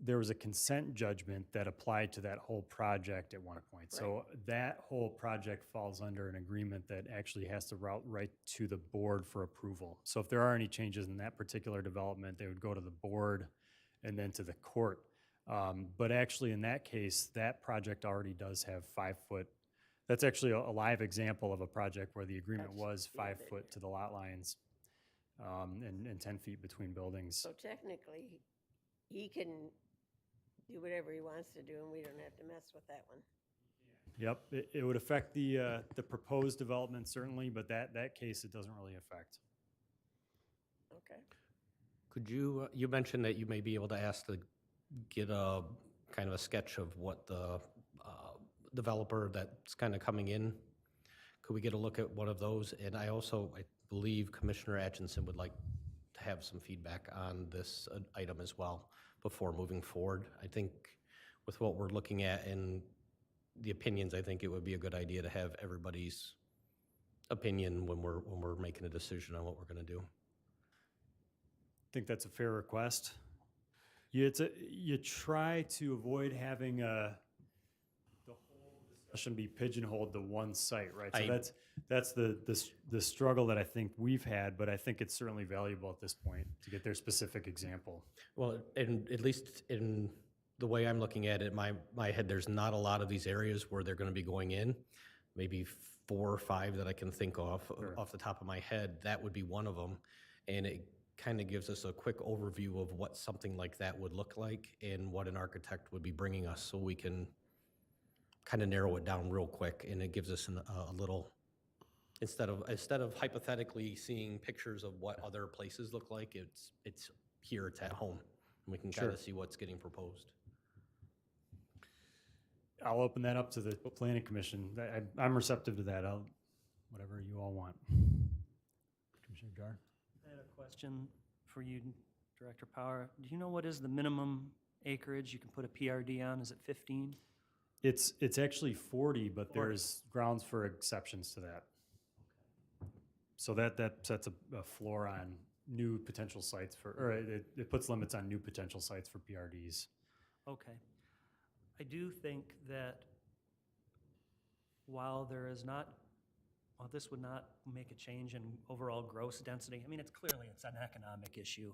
there was a consent judgment that applied to that whole project at one point. So that whole project falls under an agreement that actually has to route right to the board for approval. So if there are any changes in that particular development, they would go to the board and then to the court. But actually in that case, that project already does have 5-foot. That's actually a live example of a project where the agreement was 5 foot to the lot lines and 10 feet between buildings. So technically, he can do whatever he wants to do, and we don't have to mess with that one. Yep, it would affect the proposed development certainly, but that case it doesn't really affect. Okay. Could you, you mentioned that you may be able to ask to get a kind of a sketch of what the developer that's kind of coming in. Could we get a look at one of those? And I believe Commissioner Atchison would like to have some feedback on this item as well before moving forward. I think with what we're looking at and the opinions, I think it would be a good idea to have everybody's opinion when we're making a decision on what we're going to do. I think that's a fair request. You try to avoid having the whole discussion be pigeonholed to one site, right? So that's the struggle that I think we've had, but I think it's certainly valuable at this point to get their specific example. Well, and at least in the way I'm looking at it, my head, there's not a lot of these areas where they're going to be going in. Maybe 4 or 5 that I can think of off the top of my head. That would be one of them, and it kind of gives us a quick overview of what something like that would look like and what an architect would be bringing us, so we can kind of narrow it down real quick, and it gives us a little, instead of hypothetically seeing pictures of what other places look like, it's here, it's at home, and we can kind of see what's getting proposed. I'll open that up to the planning commission. I'm receptive to that. Whatever you all want. Commissioner Jar? I had a question for you, Director Power. Do you know what is the minimum acreage you can put a PRD on? Is it 15? It's actually 40, but there's grounds for exceptions to that. So that sets a floor on new potential sites or it puts limits on new potential sites for PRDs. Okay. I do think that while this would not make a change in overall gross density, I mean, it's an economic issue.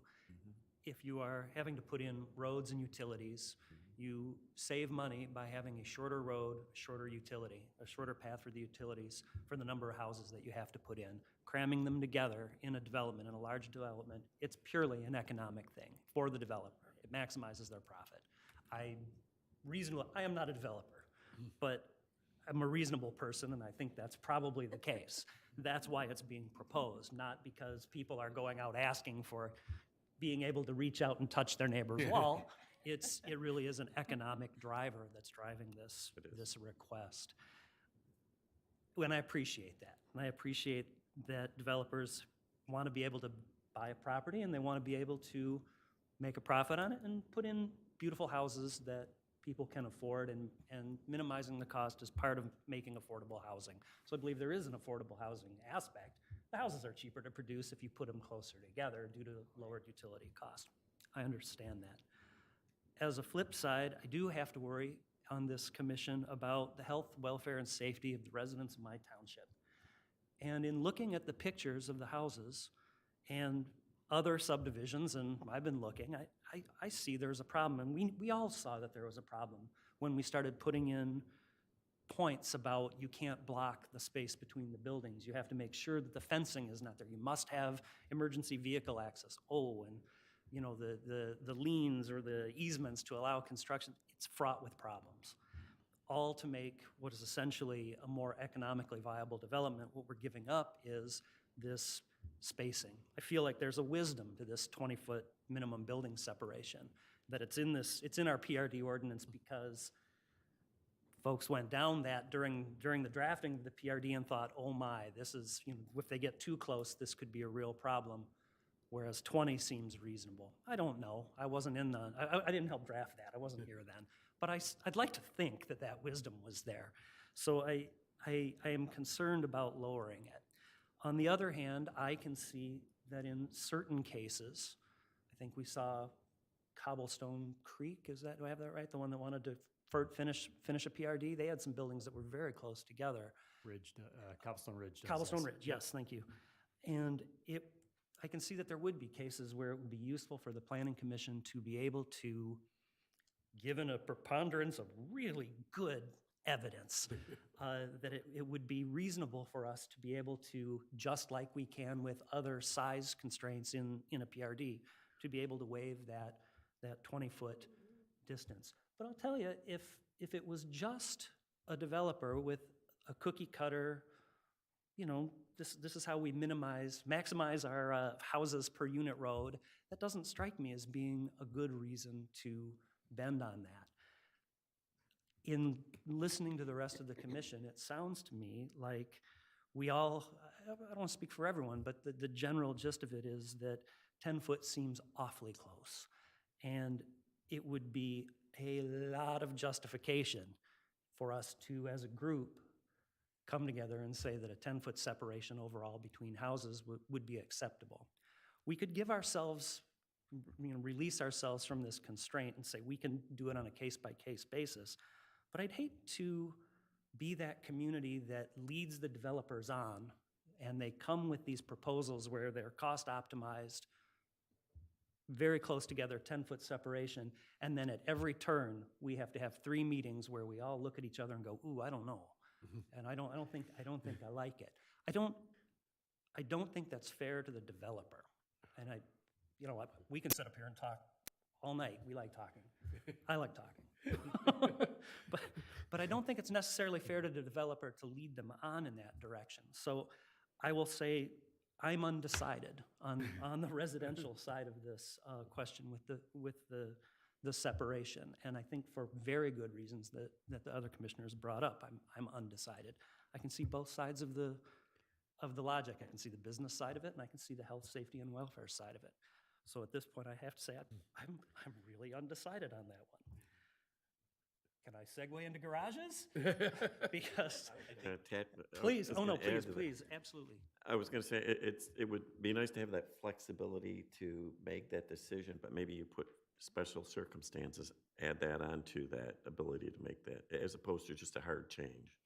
If you are having to put in roads and utilities, you save money by having a shorter road, shorter utility, a shorter path for the utilities for the number of houses that you have to put in. Cramming them together in a development, in a large development, it's purely an economic thing for the developer. It maximizes their profit. I am not a developer, but I'm a reasonable person, and I think that's probably the case. That's why it's being proposed, not because people are going out asking for being able to reach out and touch their neighbor's wall. It really is an economic driver that's driving this request. And I appreciate that. And I appreciate that developers want to be able to buy a property and they want to be able to make a profit on it and put in beautiful houses that people can afford, and minimizing the cost is part of making affordable housing. So I believe there is an affordable housing aspect. The houses are cheaper to produce if you put them closer together due to lowered utility cost. I understand that. As a flip side, I do have to worry on this commission about the health, welfare, and safety of the residents of my township. And in looking at the pictures of the houses and other subdivisions, and I've been looking, I see there's a problem, and we all saw that there was a problem when we started putting in points about you can't block the space between the buildings. You have to make sure that the fencing is not there. You must have emergency vehicle access. And you know, the liens or the easements to allow construction, it's fraught with problems. All to make what is essentially a more economically viable development. What we're giving up is this spacing. I feel like there's a wisdom to this 20-foot minimum building separation, that it's in our PRD ordinance because folks went down that during the drafting of the PRD and thought, oh my, this is, if they get too close, this could be a real problem, whereas 20 seems reasonable. I don't know. I wasn't I didn't help draft that. I wasn't here then. But I'd like to think that wisdom was there. So I am concerned about lowering it. On the other hand, I can see that in certain cases, I think we saw Cobblestone Creek, do I have that right? The one that wanted to finish a PRD? They had some buildings that were very close together. Cobblestone Ridge. Cobblestone Ridge, yes, thank you. And I can see that there would be cases where it would be useful for the Planning Commission to be able to, given a preponderance of really good evidence, that it would be reasonable for us to be able to, just like we can with other size constraints in a PRD, to be able to waive that 20-foot distance. But I'll tell you, if it was just a developer with a cookie cutter, this is how we maximize our houses per unit road, that doesn't strike me as being a good reason to bend on that. in listening to the rest of the commission, it sounds to me like we all, I don't want to speak for everyone, but the general gist of it is that 10 foot seems awfully close. And it would be a lot of justification for us to, as a group, come together and say that a 10-foot separation overall between houses would be acceptable. We could give ourselves, release ourselves from this constraint and say we can do it on a case-by-case basis. But I'd hate to be that community that leads the developers on, and they come with these proposals where they're cost optimized, very close together, 10-foot separation, and then at every turn, we have to have 3 meetings where we all look at each other and go, ooh, I don't know. And I don't think I like it. I don't think that's fair to the developer. And you know what, we can sit up here and talk all night. We like talking. I like talking. But I don't think it's necessarily fair to the developer to lead them on in that direction. So I will say I'm undecided on the residential side of this question with the separation. And I think for very good reasons that the other commissioners brought up, I'm undecided. I can see both sides of the logic. I can see the business side of it, and I can see the health, safety, and welfare side of it. So at this point, I have to say I'm really undecided on that one. Can I segue into garages? Because please, oh no, please, absolutely. I was going to say, it would be nice to have that flexibility to make that decision, but maybe you put special circumstances, add that onto that ability to make that, as opposed to just a hard change.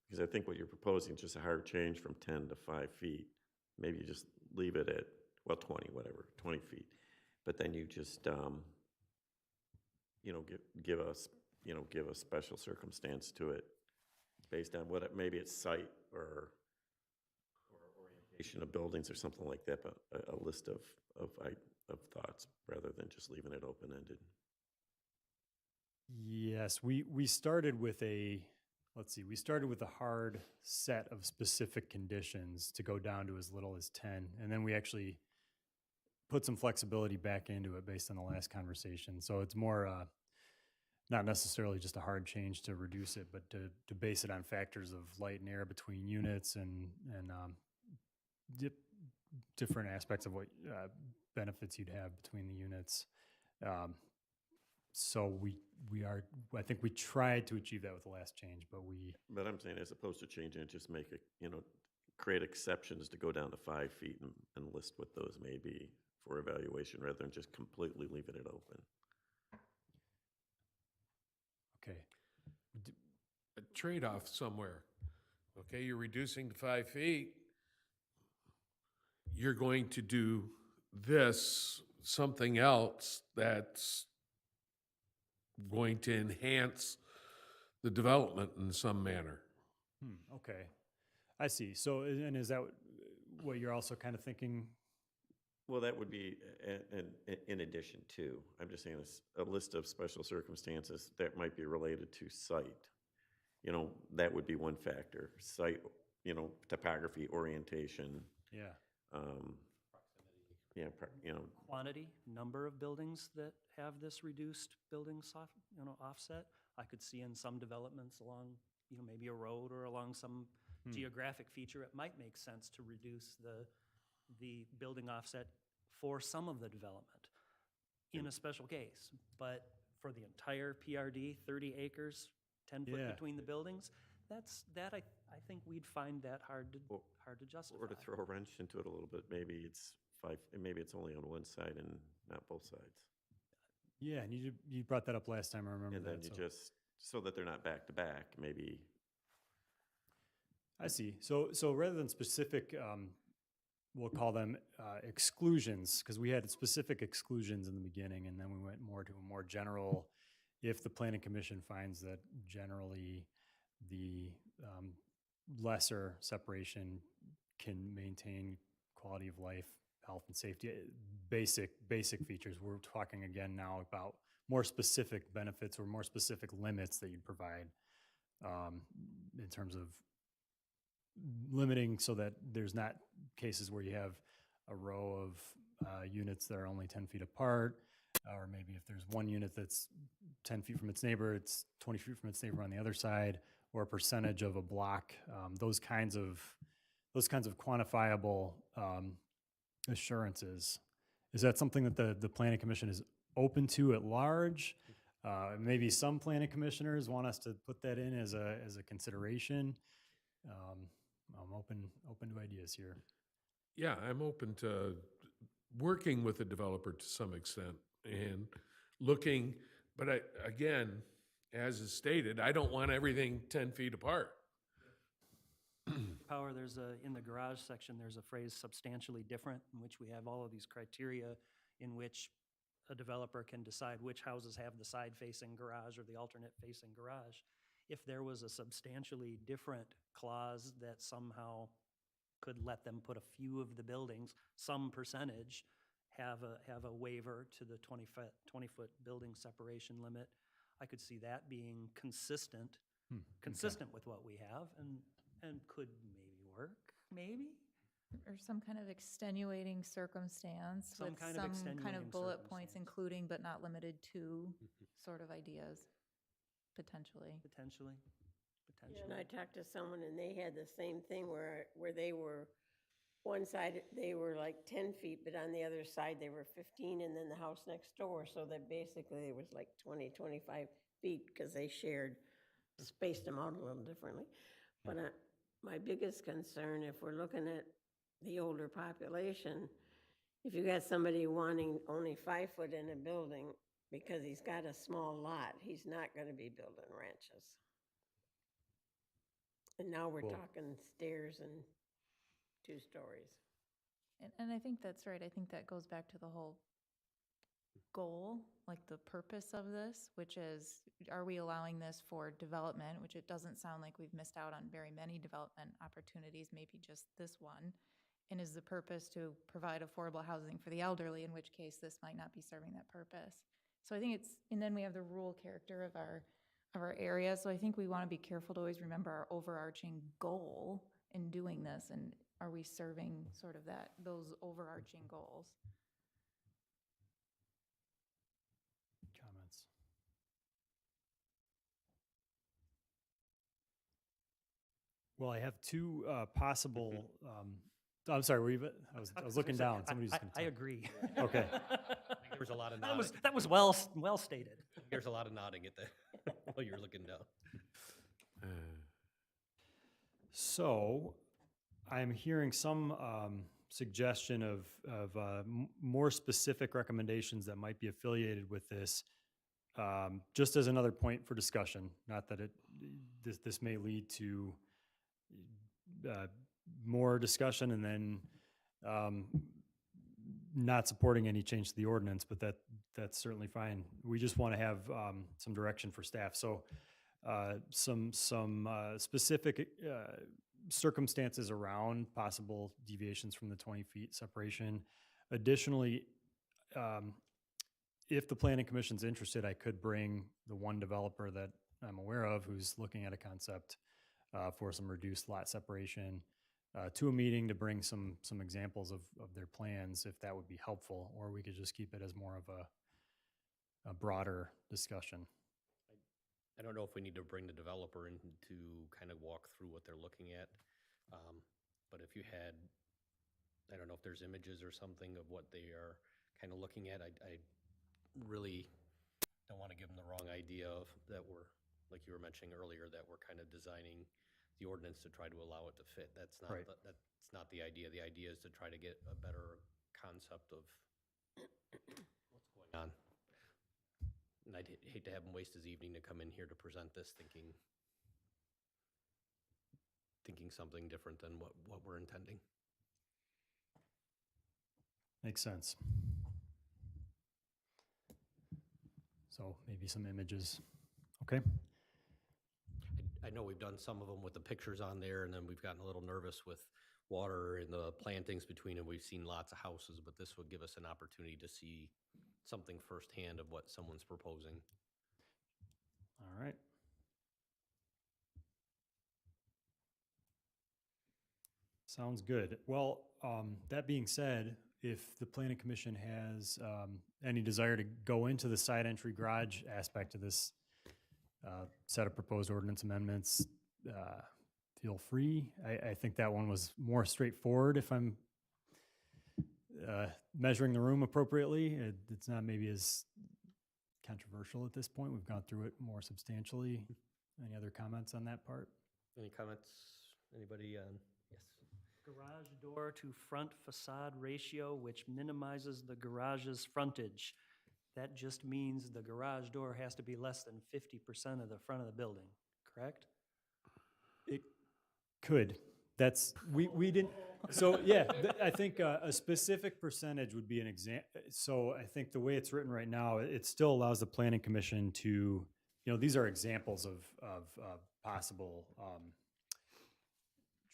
Because I think what you're proposing is just a hard change from 10 to 5 feet. Maybe you just leave it at, well, 20, whatever, 20 feet. But then you just, give us, give a special circumstance to it based on maybe it's site or orientation of buildings or something like that, but a list of thoughts rather than just leaving it open-ended. Yes, we started with a hard set of specific conditions to go down to as little as 10, and then we actually put some flexibility back into it based on the last conversation. So it's more not necessarily just a hard change to reduce it, but to base it on factors of light and air between units and different aspects of what benefits you'd have between the units. So I think we tried to achieve that with the last change, but But I'm saying, as opposed to changing it, just make it, create exceptions to go down to 5 feet and list what those may be for evaluation rather than just completely leaving it open. okay. A trade-off somewhere. Okay, you're reducing to 5 feet. You're going to do something else that's going to enhance the development in some manner. Okay, I see. So, and is that what you're also kind of thinking? Well, that would be in addition to, I'm just saying, a list of special circumstances that might be related to site. That would be one factor. Site, topography, orientation. Yeah. Quantity, number of buildings that have this reduced building offset. I could see in some developments along, maybe a road or along some geographic feature, it might make sense to reduce the building offset for some of the development in a special case. But for the entire PRD, 30 acres, 10 foot between the buildings, I think we'd find that hard to justify. Or to throw a wrench into it a little bit, maybe it's 5, and maybe it's only on one side and not both sides. Yeah, and you brought that up last time, I remember And that. then you just, so that they're not back to back, maybe. I see. So rather than specific, we'll call them exclusions, because we had specific exclusions in the beginning, and then we went more to a more general, if the planning commission finds that generally the lesser separation can maintain quality of life, health and safety, basic features. We're talking again now about more specific benefits or more specific limits that you'd provide in terms of limiting so that there's not cases where you have a row of units that are only 10 feet apart, or maybe if there's one unit that's 10 feet from its neighbor, it's 20 feet from its neighbor on the other side, or a percentage of a block, those kinds of quantifiable assurances. Is that something that the planning commission is open to at large? Maybe some planning commissioners want us to put that in as a consideration. I'm open to ideas here. Yeah, I'm open to working with the developer to some extent and looking, but again, as is stated, I don't want everything 10 feet apart. Power, in the garage section, there's a phrase substantially different, in which we have all of these criteria in which a developer can decide which houses have the side-facing garage or the alternate-facing garage. If there was a substantially different clause that somehow could let them put a few of the buildings, some percentage, have a waiver to the 20-foot building separation limit, I could see that being consistent with what we have, and could maybe work, maybe? Or some kind of extenuating circumstance Some with kind of some kind of extenuating bullet points, circumstance. including but not limited to sort of ideas, potentially. Potentially. Yeah, and I talked to someone and they had the same thing where they were, one side, they were like 10 feet, but on the other side, they were 15, and then the house next door, so that basically it was like 20, 25 feet, because they spaced them out a little differently. But my biggest concern, if we're looking at the older population, if you got somebody wanting only 5 foot in a building because he's got a small lot, he's not gonna be building ranches. And now we're Cool. talking stairs and 2 stories. And I think that's right. I think that goes back to the whole goal, like the purpose of this, which is, are we allowing this for development, which it doesn't sound like we've missed out on very many development opportunities, maybe just this one. And is the purpose to provide affordable housing for the elderly, in which case this might not be serving that purpose. So I think and then we have the rural character of our area. So I think we want to be careful to always remember our overarching goal in doing this, and are we serving sort of those overarching goals? Comments? Well, I have two possible, I'm sorry, were you, I was looking down. Somebody's going to I agree. Okay. There was a lot of That nodding. was well stated. There's a lot of nodding at the, while you're looking down. So I'm hearing some suggestion of more specific recommendations that might be affiliated with this, just as another point for discussion. Not that this may lead to more discussion and then not supporting any change to the ordinance, but that's certainly fine. We just want to have some direction for staff. So some specific circumstances around possible deviations from the 20 feet separation. Additionally, if the planning commission's interested, I could bring the one developer that I'm aware of who's looking at a concept for some reduced lot separation to a meeting to bring some examples of their plans, if that would be helpful, or we could just keep it as more of a broader discussion. I don't know if we need to bring the developer in to kind of walk through what they're looking at. But if you had, I don't know if there's images or something of what they are kind of looking at, I really don't want to give them the wrong idea of that we're, like you were mentioning earlier, that we're kind of designing the ordinance to try to allow it to fit. That's not, Right. That's not the idea. The idea is to try to get a better concept of what's going on. And I'd hate to have him waste his evening to come in here to present this thinking something different than what we're intending. Makes sense. So maybe some images. Okay. I know we've done some of them with the pictures on there, and then we've gotten a little nervous with water and the plantings between, and we've seen lots of houses, but this would give us an opportunity to see something firsthand of what someone's proposing. All right. Sounds good. Well, that being said, if the planning commission has any desire to go into the side entry garage aspect of this set of proposed ordinance amendments, feel free. I think that one was more straightforward if I'm measuring the room appropriately. It's not maybe as controversial at this point. We've gone through it more substantially. Any other comments on that part? Any comments? Anybody? Yes. Garage door to front facade ratio, which minimizes the garage's frontage. That just means the garage door has to be less than 50% of the front of the building, correct? It could. That's, we didn't, so yeah, I think a specific percentage would be an so I think the way it's written right now, it still allows the planning commission to, these are examples of possible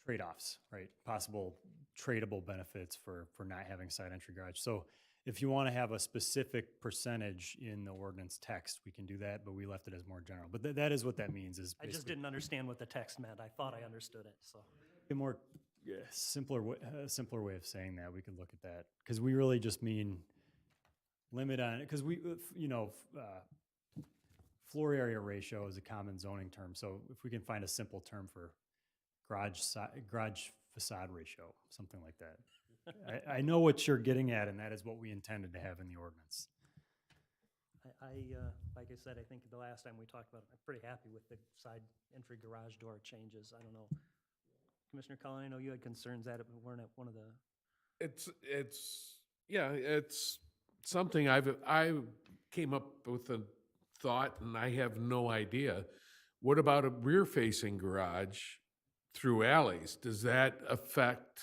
trade-offs, right? Possible tradable benefits for not having side entry garage. So if you want to have a specific percentage in the ordinance text, we can do that, but we left it as more general. But that is what that means, is I just basically didn't understand what the text meant. I thought I understood it, so. a more simpler way of saying that. We could look at that, because we really just mean limit on, because floor area ratio is a common zoning term. So if we can find a simple term for garage facade ratio, something like that. I know what you're getting at, and that is what we intended to have in the ordinance. Like I said, I think the last time we talked about it, I'm pretty happy with the side entry garage door changes. I don't know. Commissioner Cullen, I know you had concerns that it weren't at one of the, It's something I came up with a thought, and I have no idea. What about a rear-facing garage through alleys? Does that affect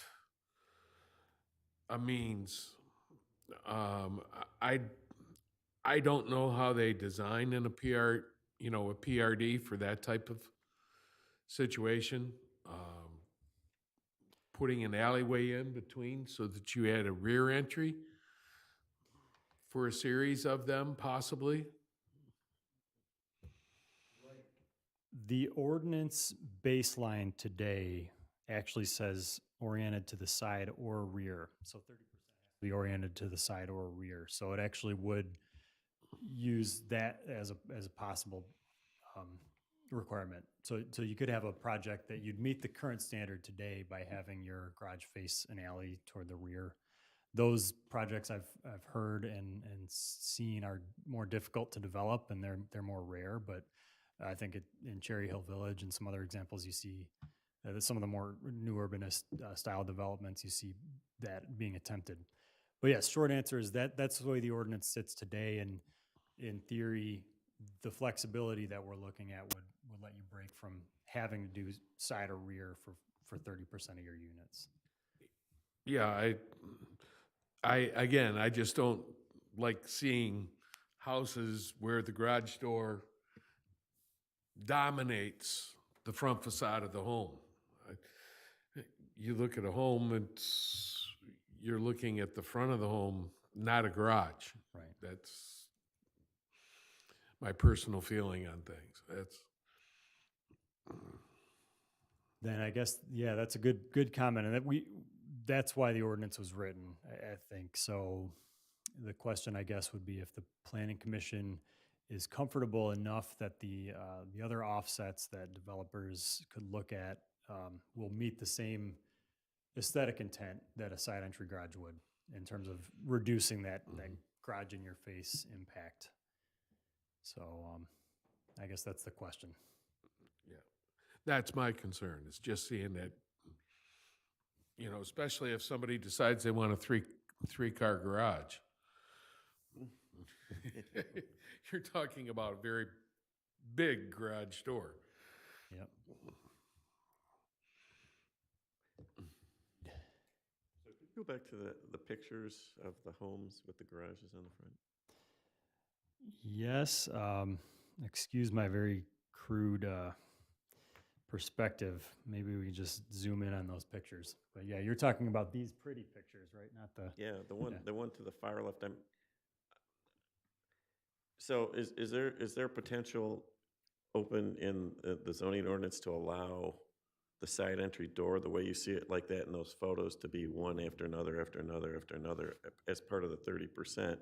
a means? I don't know how they design in a PRD for that type of situation. Putting an alleyway in between so that you had a rear entry for a series of them, possibly. The ordinance baseline today actually says oriented to the side or rear. So 30% has to be oriented to the side or rear. So it actually would use that as a possible requirement. So you could have a project that you'd meet the current standard today by having your garage face an alley toward the rear. Those projects I've heard and seen are more difficult to develop, and they're more rare. But I think in Cherry Hill Village and some other examples, you see that some of the more new urbanist style developments, you see that being attempted. But yes, short answer is that's the way the ordinance sits today. And in theory, the flexibility that we're looking at would let you break from having to do side or rear for 30% of your units. Yeah, I just don't like seeing houses where the garage door dominates the front facade of the home. You look at a home, you're looking at the front of the home, not a garage. Right. That's my personal feeling on things. Then I guess, yeah, that's a good comment. And that's why the ordinance was written, I think. So the question, I guess, would be if the planning commission is comfortable enough that the other offsets that developers could look at will meet the same aesthetic intent that a side entry garage would, in terms of reducing that garage in your face impact. So I guess that's the question. Yeah, that's my concern, is just seeing that, especially if somebody decides they want a three-car garage. You're talking about a very big garage door. Yep. So could you go back to the pictures of the homes with the garages on the front? Yes. Excuse my very crude perspective. Maybe we just zoom in on those pictures. But yeah, you're talking about these pretty pictures, right? Not the. Yeah, the one to the far left. So is there potential open in the zoning ordinance to allow the side entry door, the way you see it like that in those photos, to be one after another, after another, after another, as part of the 30%.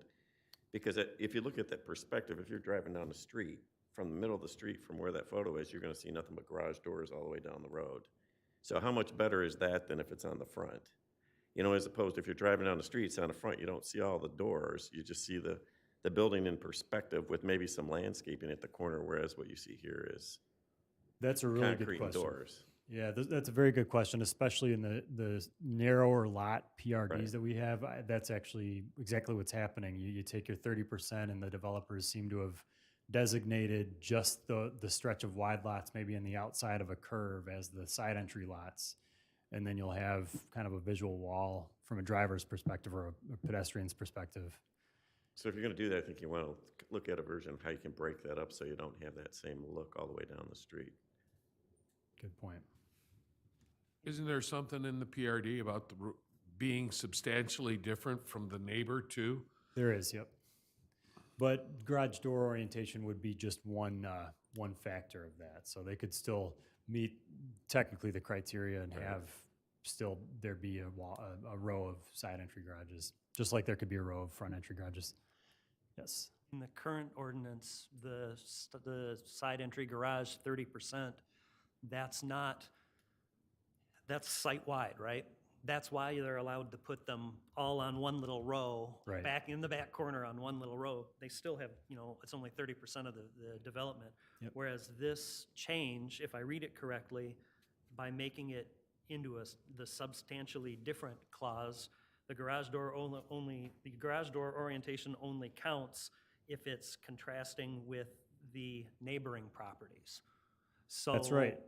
Because if you look at that perspective, if you're driving down the street, from the middle of the street, from where that photo is, you're gonna see nothing but garage doors all the way down the road. So how much better is that than if it's on the front? You know, as opposed to if you're driving down the street, it's on the front, you don't see all the doors, you just see the building in perspective with maybe some landscaping at the corner, whereas what you see here is That's a really good concrete and question. doors. Yeah, that's a very good question, especially in the narrower lot PRDs Right. that we have. That's actually exactly what's happening. You take your 30% and the developers seem to have designated just the stretch of wide lots, maybe on the outside of a curve as the side entry lots. And then you'll have kind of a visual wall from a driver's perspective or a pedestrian's perspective. So if you're gonna do that, I think you wanna look at a version of how you can break that up so you don't have that same look all the way down the street. Good point. Isn't there something in the PRD about being substantially different from the neighbor too? There is, yep. But garage door orientation would be just one factor of that. So they could still meet technically the criteria and have still there be a row of side entry garages, just like there could be a row of front entry garages. Yes. In the current ordinance, the side entry garage, 30%, that's site-wide, right? That's why they're allowed to put them all on one little row. Right. Back in the back corner on one little row. They still have, it's only 30% of the development. Yep. Whereas this change, if I read it correctly, by making it into the substantially different clause, the garage door orientation only counts if it's contrasting with the neighboring properties. So That's right.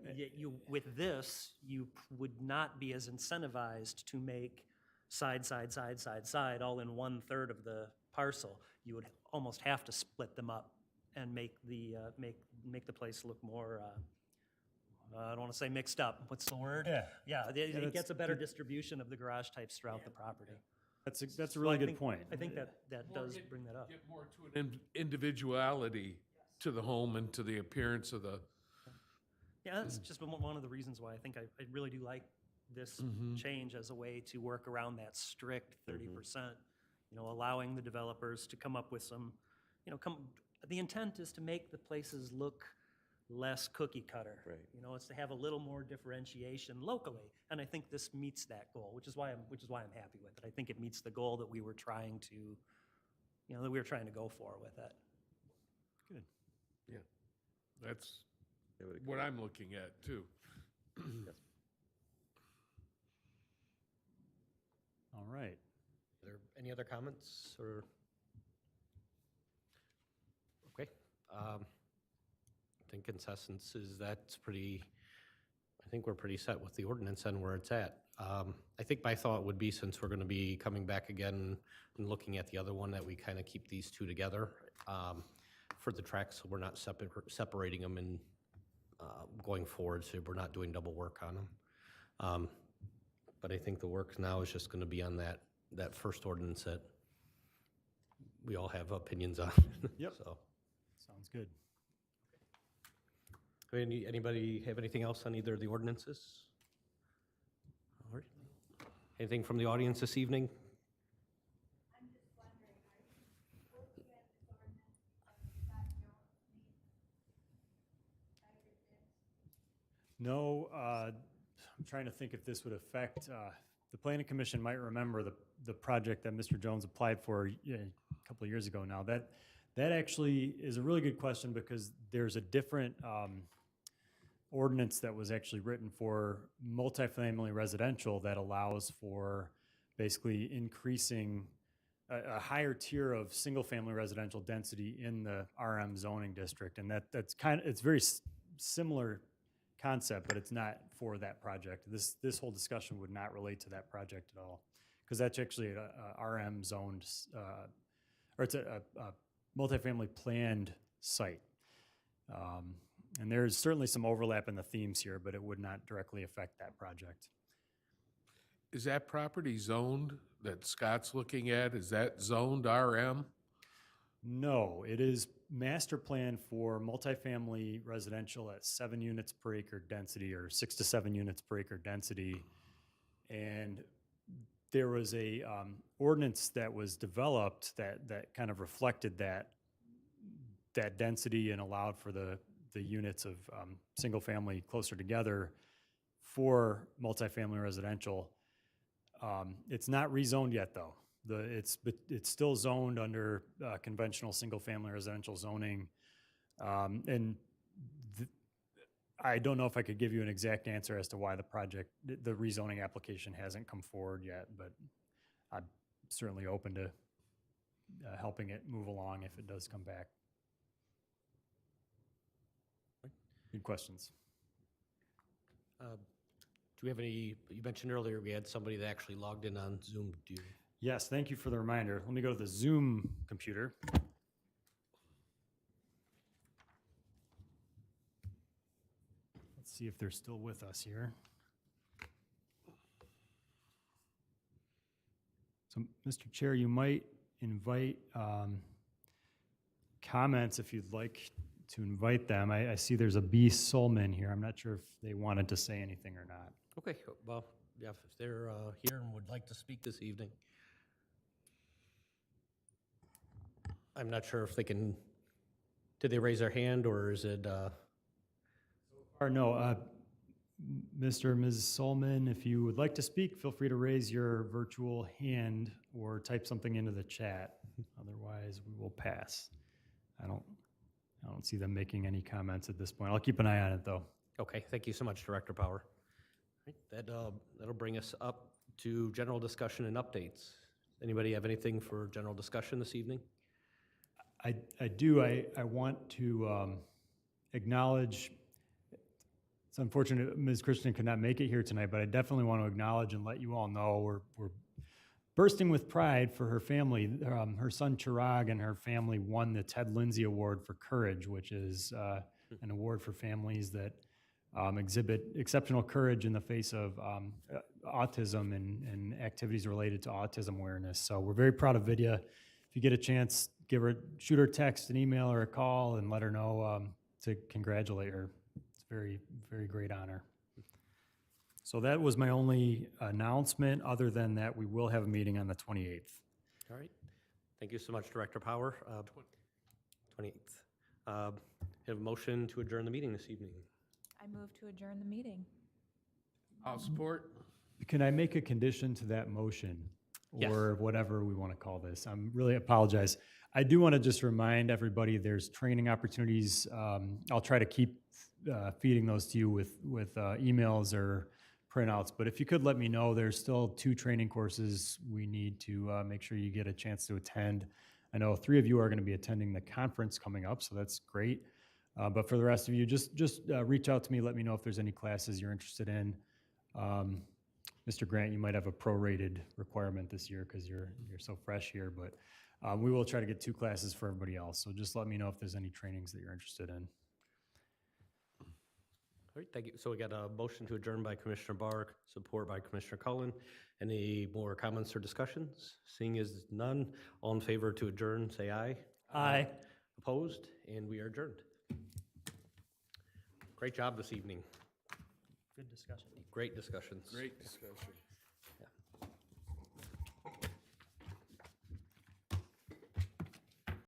with this, you would not be as incentivized to make side, all in 1/3 of the parcel. You would almost have to split them up and make the place look more, I don't want to say mixed up. What's the word? Yeah, it that's gets a better distribution of the garage types throughout the property. That's a So really I good think- point. I think that does bring that up. Get more to an individuality to the home and to the appearance of the. Yeah, that's just one of the reasons why I think I really do like this change as a way to work around that strict 30%, allowing the developers to come up with some, the intent is to make the places look less cookie cutter. Right. It's to have a little more differentiation locally, and I think this meets that goal, which is why I'm happy with it. I think it meets the goal that we were trying to, go for with it. Good. Yeah, that's I would what agree. I'm looking at too. All right. Are there any other comments or? Okay. I think consensus is that's pretty, I think we're pretty set with the ordinance and where it's at. I think my thought would be, since we're going to be coming back again and looking at the other one, that we kind of keep these two together for the tracks, so we're not separating them and going forward, so we're not doing double work on them. But I think the work now is just going to be on that first ordinance that we all have opinions on. Yep. So, Sounds good. anybody have anything else on either of the ordinances? All right. Anything from the audience this evening? No, I'm trying to think if this would affect, the planning commission might remember the project that Mr. Jones applied for a couple of years ago now. That actually is a really good question, because there's a different ordinance that was actually written for multifamily residential that allows for basically increasing a higher tier of single-family residential density in the RM zoning district. And that's it's very similar concept, but it's not for that project. This whole discussion would not relate to that project at all, because that's actually a RM zoned, or it's a multifamily planned site. And there's certainly some overlap in the themes here, but it would not directly affect that project. Is that property zoned that Scott's looking at? Is that zoned RM? No, it is master plan for multifamily residential at 7 units per acre density or 6 to 7 units per acre density. And there was a ordinance that was developed that kind of reflected that density and allowed for the units of single family closer together for multifamily residential. It's not rezoned yet, though. It's still zoned under conventional single-family residential zoning. And I don't know if I could give you an exact answer as to why the rezoning application hasn't come forward yet, but I'm certainly open to helping it move along if it does come back. Good questions. Do we have any, you mentioned earlier we had somebody that actually logged in on Zoom. Do you? Yes, thank you for the reminder. Let me go to the Zoom computer. Let's see if they're still with us here. So, Mr. Chair, you might invite comments if you'd like to invite them. I see there's a B. Solman here. I'm not sure if they wanted to say anything or not. Okay, well, yeah, if they're here and would like to speak this evening. I'm not sure if they can, did they raise their hand or is it, Or no, Mr. or Ms. Solman, if you would like to speak, feel free to raise your virtual hand or type something into the chat. Otherwise, we will pass. I don't see them making any comments at this point. I'll keep an eye on it, though. okay, thank you so much, Director Power. Right, that'll bring us up to general discussion and updates. Anybody have anything for general discussion this evening? I do. I want to acknowledge, it's unfortunate Ms. Christian could not make it here tonight, but I definitely want to acknowledge and let you all know we're bursting with pride for her family. Her son Chirag and her family won the Ted Lindsay Award for Courage, which is an award for families that exhibit exceptional courage in the face of autism and activities related to autism awareness. So we're very proud of Vidya. If you get a chance, shoot her a text, an email, or a call, and let her know to congratulate her. It's a very, very great honor. So that was my only announcement. Other than that, we will have a meeting on the 28th. All right, thank you so much, Director Power. 28th. Have a motion to adjourn the meeting this evening. I move to adjourn the meeting. I'll support. Can I make a condition to that motion? Yes. Or whatever we want to call this? I'm really apologize. I do want to just remind everybody there's training opportunities. I'll try to keep feeding those to you with emails or printouts, but if you could let me know, there's still 2 training courses we need to make sure you get a chance to attend. I know 3 of you are going to be attending the conference coming up, so that's great. But for the rest of you, just reach out to me. Let me know if there's any classes you're interested in. Mr. Grant, you might have a prorated requirement this year because you're so fresh here, but we will try to get 2 classes for everybody else. So just let me know if there's any trainings that you're interested in. All right, thank you. So we got a motion to adjourn by Commissioner Barr, support by Commissioner Cullen. Any more comments or discussions? Seeing as none, all in favor to adjourn, say aye. Aye. Opposed? And we are adjourned. Great job this evening. Good discussion. Great discussions. Great discussion.